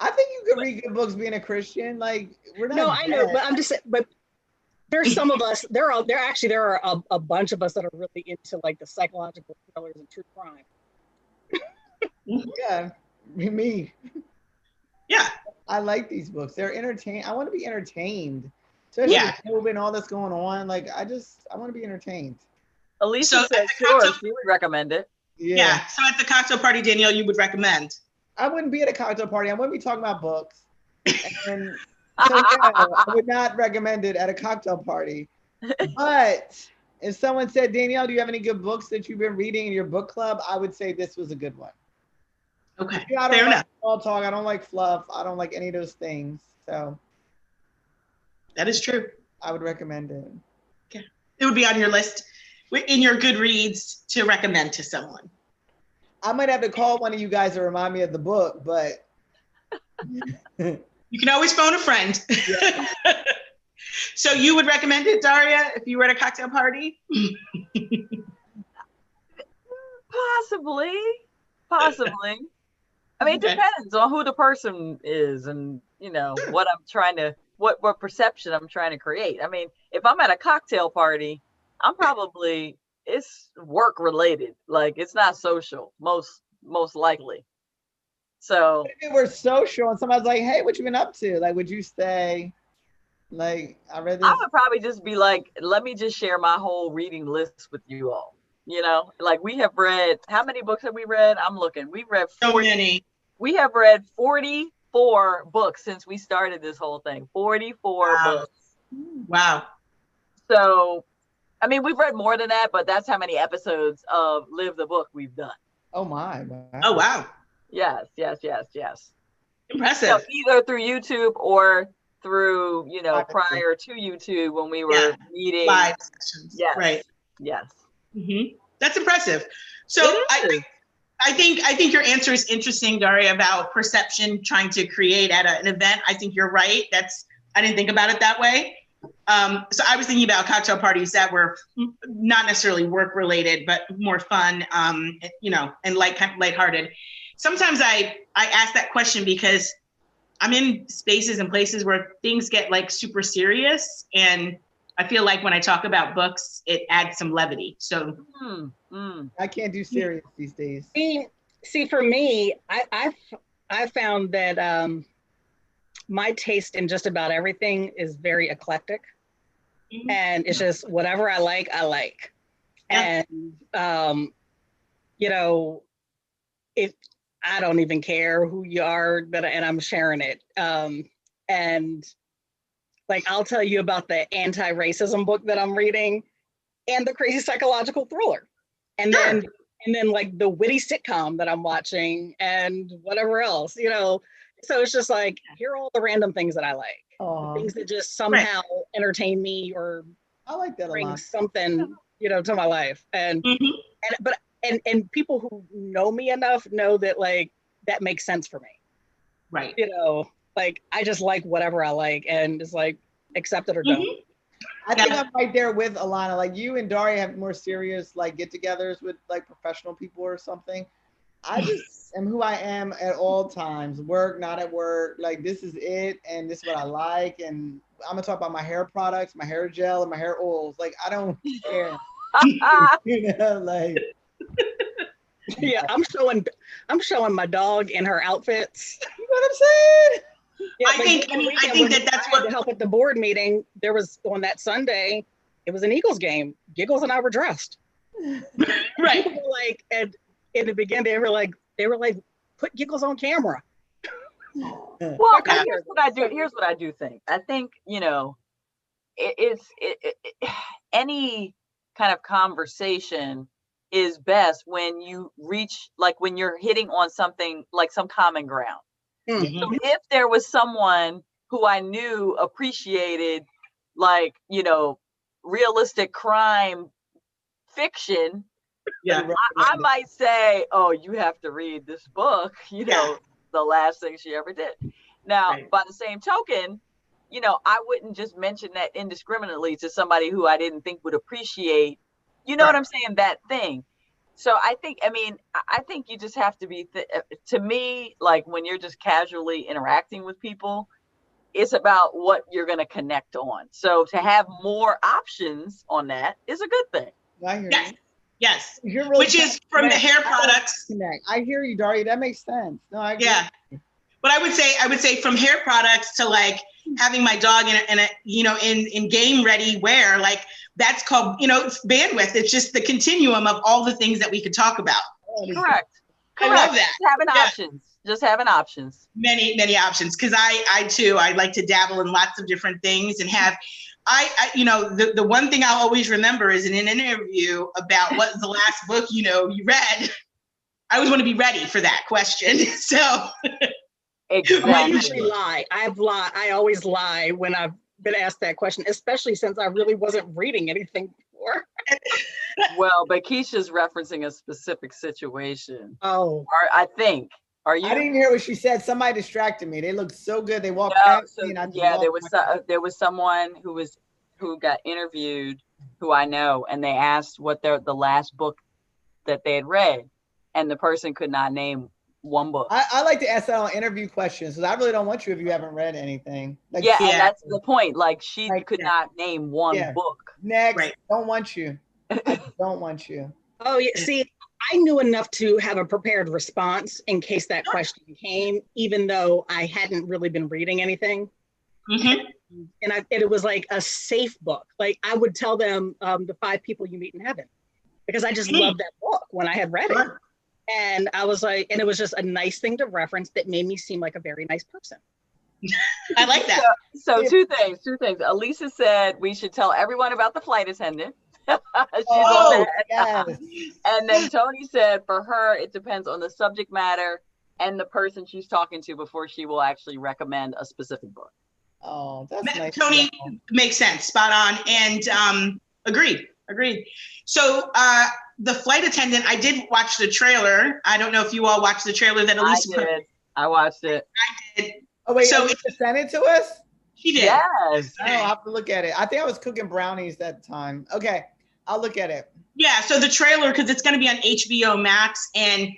I think you could read good books being a Christian. Like, we're not. No, I know, but I'm just saying, but there's some of us, there are a bunch of us that are really into like the psychological thrillers and true crime. Yeah, me. Yeah. I like these books. They're entertaining. I want to be entertained. Especially with COVID and all that's going on. Like, I want to be entertained. Alicia So said, sure, she would recommend it. Yeah. So at the cocktail party, Danielle, you would recommend? I wouldn't be at a cocktail party. I wouldn't be talking about books. And so yeah, I would not recommend it at a cocktail party. But if someone said, Danielle, do you have any good books that you've been reading in your book club? I would say this was a good one. Okay. I don't Fair like enough. small talk. I don't like fluff. I don't like any of those things. So that is true. I would recommend it. Okay. It would be on your list in your Goodreads to recommend to someone. I might have to call one of you guys to remind me of the book, but you can always phone a friend. Yeah. So you would recommend it, Daria, if you were at a cocktail party? Possibly. I mean, it depends on who the person is and, what I'm trying to, what perception I'm trying to create. I mean, if I'm at a cocktail party, I'm probably, it's work related. Like, it's not social, most likely. So if it were social and somebody's like, hey, what you been up to? Like, would you say, like, I read this? I would probably just be like, let me just share my whole reading list with you all. Like we have read, how many books have we read? I'm looking. We've read 40, so many. We have read 44 books since we started this whole thing. 44 books. Wow. So, I mean, we've read more than that, but that's how many episodes of Live the Book we've done. Oh my. Wow. Oh wow. Yes. Impressive. Either through YouTube or through, prior to YouTube when we were meeting. Live sessions. Yes. Right. Yes. Mm-hmm. That's impressive. So I think your answer is interesting, Daria, about perception trying to create at an event. I think you're right. I didn't think about it that way. So I was thinking about cocktail parties that were not necessarily work related, but more fun, and kind of lighthearted. Sometimes I ask that question because I'm in spaces and places where things get like super serious, and I feel like when I talk about books, it adds some levity. So I can't do serious these days. See, for me, I found that my taste in just about everything is very eclectic, and it's just whatever I like. Yeah. And if I don't even care who you are, and I'm sharing it. And like, I'll tell you about the anti-racism book that I'm reading and the crazy psychological thriller. And then like the witty sitcom that I'm watching and whatever else, So it's just like, here are all the random things that I like. The things that just somehow entertain me or I like that bring a lot. something, to my life. And people who know me enough know that like, that makes sense for me. Right. Like I just like whatever I like and it's like accept it or don't. I think I'm right there with Alana. Like you and Daria have more serious like get-togethers with like professional people or something. I just am who I am at all times. Work, not at work. Like this is it, and this is what I like. And I'm gonna talk about my hair products, my hair gel, and my hair oils. Like I don't care. Like. Yeah, I'm showing my dog in her outfits. You know what I'm saying? Yeah, I think that's what to help at the board meeting. There was on that Sunday, it was an Eagles game. Giggles and I were dressed. Right. People were like, and in the beginning, they were like, put Giggles on camera. Well, Yeah. here's what I do. Here's what I do think. I think, any kind of conversation is best when you reach, like when you're hitting on something like some common ground. Mhm. So if there was someone who I knew appreciated, like, realistic crime fiction, Yeah. I might say, oh, you have to read this book, the last thing she ever did. Now, Right. by the same token, I wouldn't just mention that indiscriminately to somebody who I didn't think would appreciate, what I'm saying, that thing. So I think you just have to be, to me, like when you're just casually interacting with people, it's about what you're going to connect on. So to have more options on that is a good thing. I hear Yes. you. Yes. You're really Which is from the hair products. I hear you, Daria. That makes sense. No, I agree. Yeah. But I would say from hair products to like having my dog in game ready wear, like that's called, it's bandwidth. It's just the continuum of all the things that we could talk about. Correct. I love that. Just having options. Many, many options. Cause I too, I like to dabble in lots of different things and have, the one thing I'll always remember is in an interview about what the last book, you read. I always want to be ready for that question. So exactly. I usually lie. I always lie when I've been asked that question, especially since I really wasn't reading anything before. Well, but Keisha's referencing a specific situation. Oh. Or I think. Are you? I didn't hear what she said. Somebody distracted me. They looked so good. They walked past me and I just there was someone who got interviewed who I know, and they asked what the last book that they had read, and the person could not name one book. I like to ask that on interview questions because I really don't want you if you haven't read anything. And that's the point. Like she could not name one book. Next, right. Don't want you. I don't want you. Oh, yeah. See, I knew enough to have a prepared response in case that question came, even though I hadn't really been reading anything. Mm-hmm. And it was like a safe book. Like I would tell them The 5 People You Meet in Heaven, because I just loved that book when I had read it. And I was like, and it was just a nice thing to reference that made me seem like a very nice person. I like that. So two things. Elisa said we should tell everyone about the flight attendant. She's on that. Yes. And then Tony said for her, it depends on the subject matter and the person she's talking to before she will actually recommend a specific book. Oh, that's nice. Tony makes sense. Spot on. And agreed. So the flight attendant, I did watch the trailer. I don't know if you all watched the trailer that Elisa put. I watched it. I did. Oh, wait, so Elisa sent it to us? She did. Yes. I'll have to look at it. I think I was cooking brownies that time. Okay, I'll look at it. Yeah, so the trailer, because it's going to be on HBO Max, and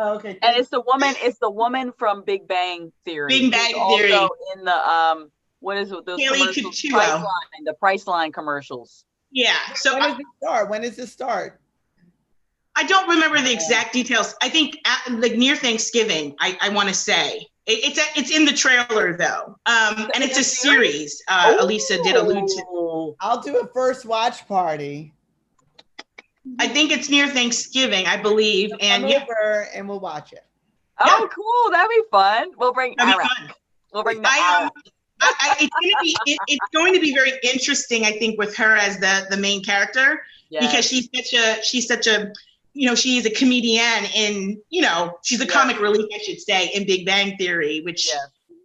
okay. And it's the woman from Big Bang Theory. Big Bang Theory. Also in the what is it? Those commercials? The Priceline commercials. Yeah. So when does it start? I don't remember the exact details. I think like near Thanksgiving. I want to say it's in the trailer though, and it's a series. Elisa did allude to. I'll do a first watch party. I think it's near Thanksgiving, I believe, and and we'll watch it. Oh, cool! That'd be fun. We'll bring Arak. We'll bring the Arak. It's going to be very interesting, I think, with her as the main character, because she's such a she's a comedian in, she's a comic relief, I should say, in Big Bang Theory, which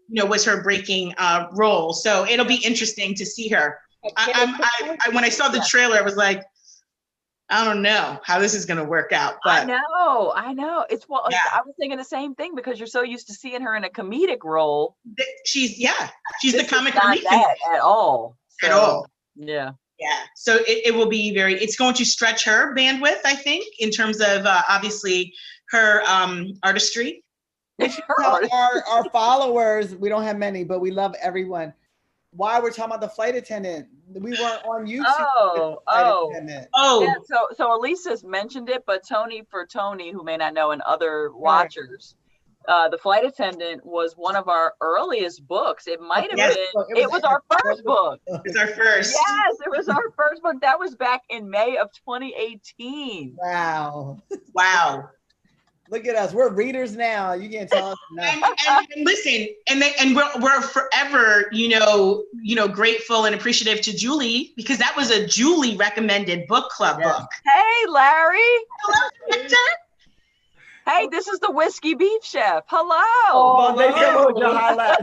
was her breaking role. So it'll be interesting to see her. When I saw the trailer, I was like, I don't know how this is going to work out. But I know. I was thinking the same thing because you're so used to seeing her in a comedic role. She's the comic relief at all. At all. Yeah. Yeah. So it will be it's going to stretch her bandwidth, I think, in terms of obviously her artistry. We should tell our followers, we don't have many, but we love everyone, why we're talking about the flight attendant. We weren't on YouTube. Yeah, so Elisa's mentioned it, but Tony, who may not know, and other watchers, the flight attendant was one of our earliest books. It might have been. It was our first book. It's our first. Yes, it was our first book. That was back in May of 2018. Wow. Look at us. We're readers now. You can't tell us nothing. And listen, and we're forever, grateful and appreciative to Julie, because that was a Julie recommended book club book. Hey, Larry. Hello, Victor. Hey, this is the Whiskey Beef Chef. Hello. Oh, they come over to highlight.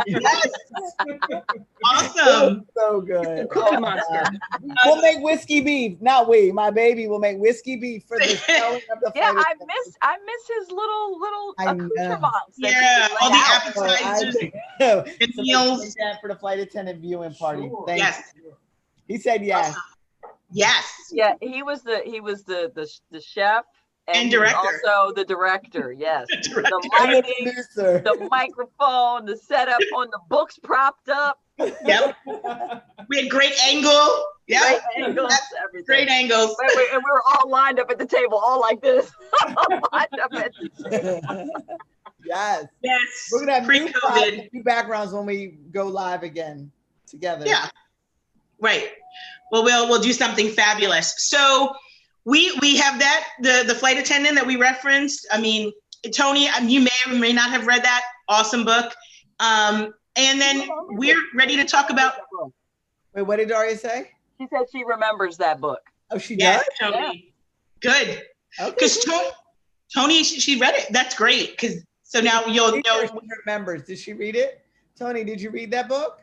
Yes. Awesome. So good. Cookie Monster. We'll make whiskey beef. Not we. My baby will make whiskey beef for the showing of the Yeah, flight I miss his little I know. accoutrements. that he Yeah, would all lay the out. appetizers. So meals. take that for the flight attendant viewing party. Sure. Thank Yes. you. He said yes. Yes. Yeah, he was the chef And he was director. also the director. Yes, Director. the And the lighting, producer. the microphone, the setup on the books propped up. Yep. We had great angle. Yep. Great angles, everything. Great angles. And we were all lined up at the table, all like this. Lined up at the Yes. Yes. We're gonna have new Pre-COVID. new backgrounds when we go live again together. Yeah. Right. Well, we'll do something fabulous. So we have that, the flight attendant that we referenced. I mean, Tony, you may or may not have read that. Awesome book. And then we're ready to talk about. Wait, what did Daria say? She said she remembers that book. Oh, she Yes, does? Tony. Good. Okay. Because Tony, she read it. That's great. Because so now you'll know. She remembers. Did she read it? Tony, did you read that book?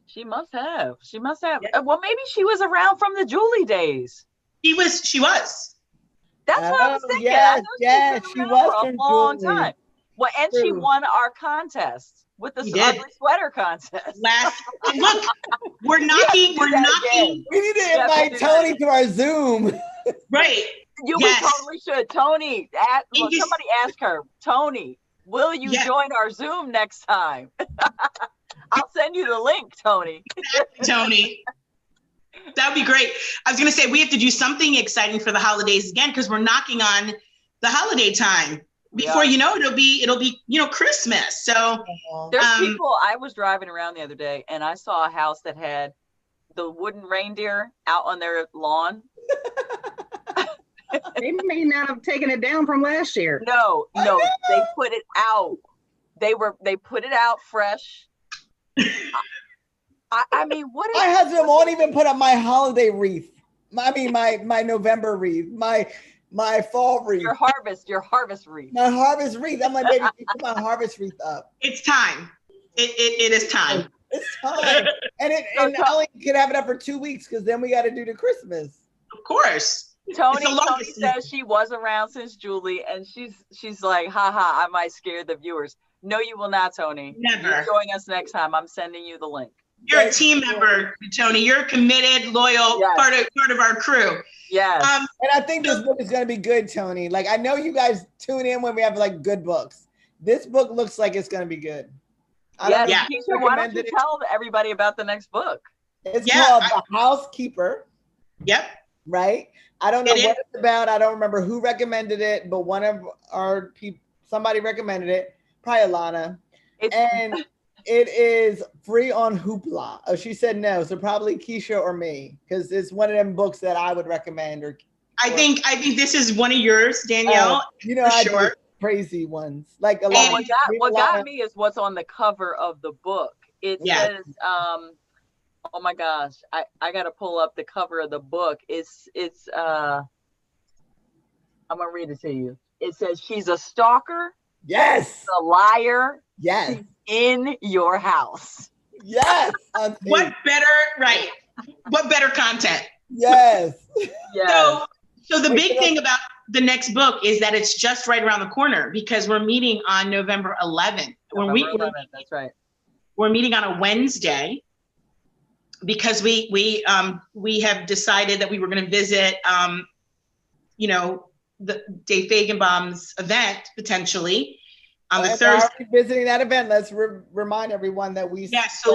She must have. She must have. Well, maybe she was around from the Julie days. She was. That's what I was Oh, thinking. yes, I know yes, she's she been was around for from a long Julie. time. Well, and she True. won our contest with the She did. ugly sweater contest. And look, we're knocking. We need to have to invite do Tony that. to our Zoom. Right. We Yes. totally should. Tony, somebody ask her, Tony, will you Yeah. join our Zoom next time? I'll send you the link, Tony. Tony. That would be great. I was going to say, we have to do something exciting for the holidays again, because we're knocking on the holiday time. Before you know, it'll be Christmas. So There's people, I was driving around the other day and I saw a house that had the wooden reindeer out on their lawn. They may not have taken it down from last year. No, they put it out. They put it out fresh. I mean, what is My husband won't even put up my holiday wreath. My November wreath, my fall wreath. your harvest wreath? My harvest wreath. I'm like, baby, you put my harvest wreath up. it's time. It is time. It's time. And I only can have it up for 2 weeks because then we got to do the Christmas. Of course. Tony It's the longest says she was around since Julie, and she's like, haha, I might scare the viewers. No, you will not, Tony. Never. You're joining us next time. I'm sending you the link. You're a team member, Tony. You're a committed, loyal Yes. part of our crew. Yes. And I think this book is going to be good, Tony. Like, I know you guys tune in when we have like good books. This book looks like it's going to be good. Yes, Yeah. Keisha, why don't you tell everybody about the next book? It's called The Housekeeper. Yep. Right? I don't know It what it's about. I don't remember who recommended it, but one of our people, somebody recommended it. Probably Alana. And it is free on Hoopla. Oh, she said no. So probably Keisha or me, because it's one of them books that I would recommend. I think this is one of yours, Danielle. I sure. do crazy ones. Like a Well, lot. what got me is what's on the cover of the book. It says, oh my gosh, I got to pull up the cover of the book. It's I'm going to read it to you. It says, she's a stalker. Yes. A liar. Yes. In your house. Yes. What better content? Yes. So the big thing about the next book is that it's just right around the corner, because we're meeting on November 11th. That's right. We're meeting on a Wednesday, because we have decided that we were going to visit, the Dave Feigenbaum's event potentially on the Thursday. Visiting that event, let's remind everyone that we last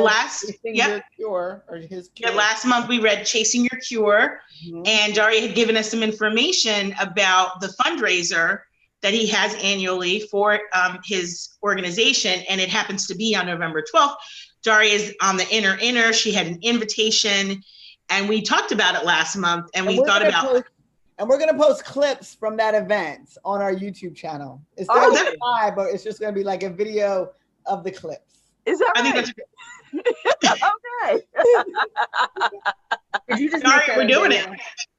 month we read Chasing Your Cure, and Daria had given us some information about the fundraiser that he has annually for his organization, and it happens to be on November 12th. Daria is on the inner. She had an invitation, and we talked about it last month, and we thought about And we're gonna post clips from that event on our YouTube channel. It's Oh, not live, but it's just gonna be like a video of the clips. Is that I think right? that's Okay. Did you just All make right, that we're a doing video?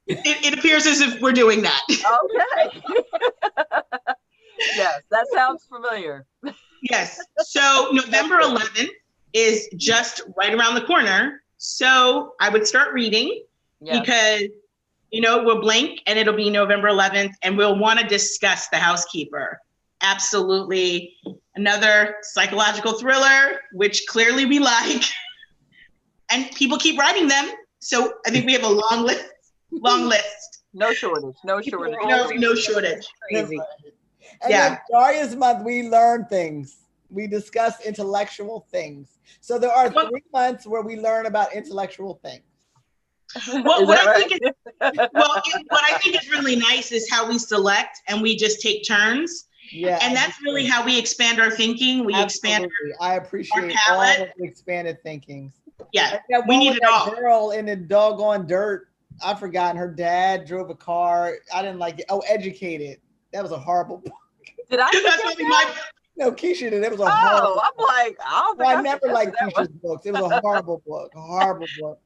it appears as if we're doing that. Okay. Yes, that sounds familiar. Yes. So November 11th is just right around the corner. So I would start reading Yes. because, we'll blink and it'll be November 11th and we'll want to discuss The Housekeeper. Absolutely. Another psychological thriller, which clearly we like. And people keep writing them. So I think we have a long list. No shortage. No shortage. No shortage. Crazy. And then Darius month, we learn things. We discuss intellectual things. So there are 3 months where we learn about intellectual things. Well, what I think is really nice is how we select and we just take turns. Yeah. And that's really how we expand our thinking. We expand. I appreciate all of the expanded thinkings. Yeah, we need it all. Girl in the doggone dirt. I forgot her dad drove a car. I didn't like it. Oh, Educated. That was a horrible book. Did I? That's really my. No, Keisha did. It was a horrible. I'm like, I never liked Keisha's books. It was a horrible book. A horrible book.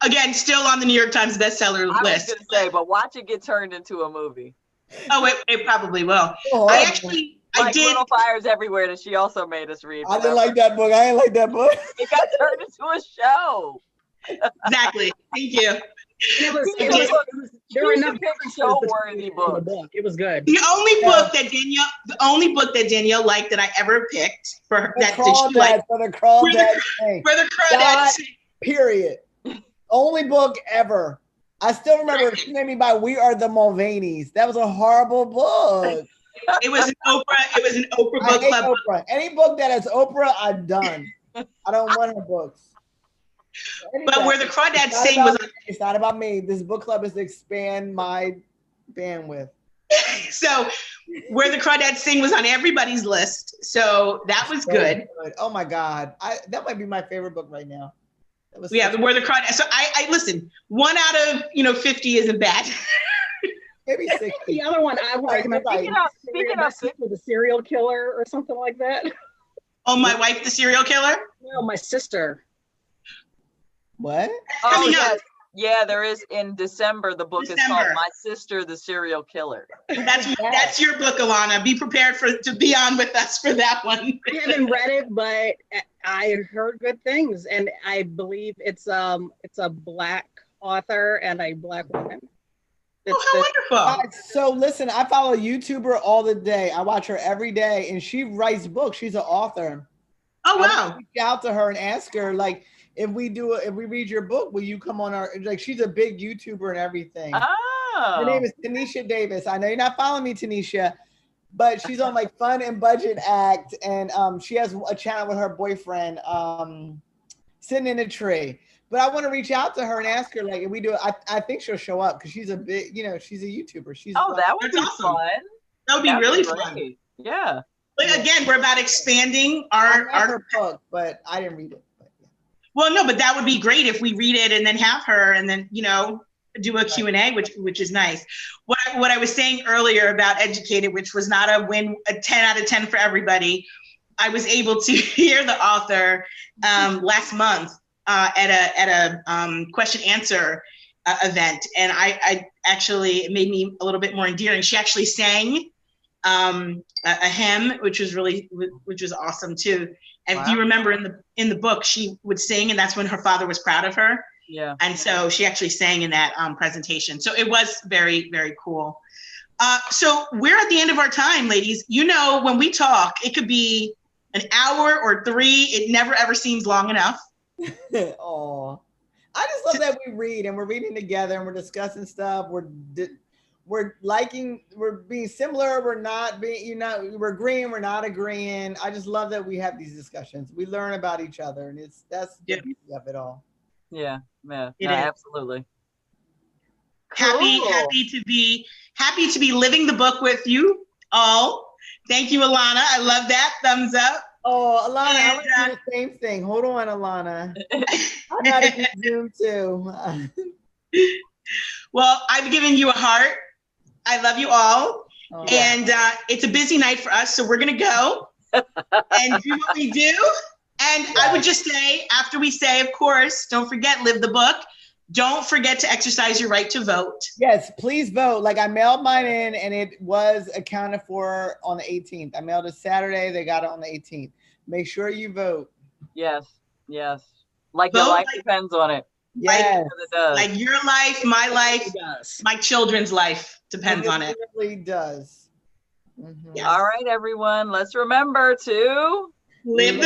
Again, still on the New York Times bestseller list. I was going to say, but watch it get turned into a movie. Oh, it probably will. Oh, I did. Little Fires Everywhere that she also made us read. I didn't like that book. I didn't like that book. It got turned into a show. Exactly. Thank you. There were enough show-worthy books. It was good. The only book that Danielle liked that I ever picked for her, that she liked. For the crawdad thing. For the crawdad. Period. Only book ever. I still remember she made me buy We Are the Mulvaneys. That was a horrible book. It was an Oprah book club. Oprah. Any book that has Oprah, I've done. I don't want her books. Anyway, but where the Crawdad Sing was. It's not about me. This book club is to expand my bandwidth. So where the Crawdad Sing was on everybody's list. So that was good. Oh my God. That might be my favorite book right now. Where the Crawdad. So I listen, 1 out of 50 isn't bad. Maybe 60. The other one I like. Speaking of the serial killer or something like that. Oh, My Wife, the Serial Killer? No, My Sister. What? Oh, yes. Yeah, there is in December. The book is called My Sister, the Serial Killer. That's your book, Alana. Be prepared to be on with us for that one. I haven't read it, but I heard good things, and I believe it's a Black author and a Black woman. How wonderful. So listen, I follow a YouTuber all the day. I watch her every day, and she writes books. She's an author. Oh, wow. Reach out to her and ask her, like, if we read your book, will you come on our, like, she's a big YouTuber and everything. Oh. Her name is Tanisha Davis. I know you're not following me, Tanisha, but she's on like Fun and Budget Act. And she has a channel with her boyfriend, Sitting in a Tree. But I want to reach out to her and ask her, like, if we do it, I think she'll show up because she's a big, she's a YouTuber. That would be awesome. Fun. That would be really fun. Yeah. But again, we're about expanding our book, but I didn't read it. Well, no, but that would be great if we read it and then have her and then, do a Q&A, which is nice. What I was saying earlier about Educated, which was not a 10 out of 10 for everybody. I was able to hear the author last month at a question answer event. And I actually, it made me a little bit more endearing. She actually sang a hymn, which was awesome too. And if you remember in the book, she would sing, and that's when her father was proud of her. Yeah. And so she actually sang in that presentation. So it was very, very cool. So we're at the end of our time, ladies. When we talk, it could be an hour or 3. It never, ever seems long enough. Oh, I just love that we read and we're reading together and we're discussing stuff. We're being similar. We're not being, we're agreeing. We're not agreeing. I just love that we have these discussions. We learn about each other, and that's the beauty of it all. Yeah, absolutely. Happy to be living the book with you all. Thank you, Alana. I love that. Thumbs up. Oh, Alana, I want to do the same thing. Hold on, Alana. I gotta do Zoom too. Well, I've given you a heart. I love you all. Oh. And it's a busy night for us, so we're going to go and do what we do. And I would just say, after we say, of course, don't forget, live the book. Don't forget to exercise your right to vote. Yes, please vote. Like I mailed mine in and it was accounted for on the 18th. I mailed it Saturday. They got it on the 18th. Make sure you vote. Yes. Like your Vote life like- depends on it. Yes. Because it does. Like your life, my life, It does. my children's life depends on it. It really does. Mhm. Yes. All right, everyone. Let's remember to Live the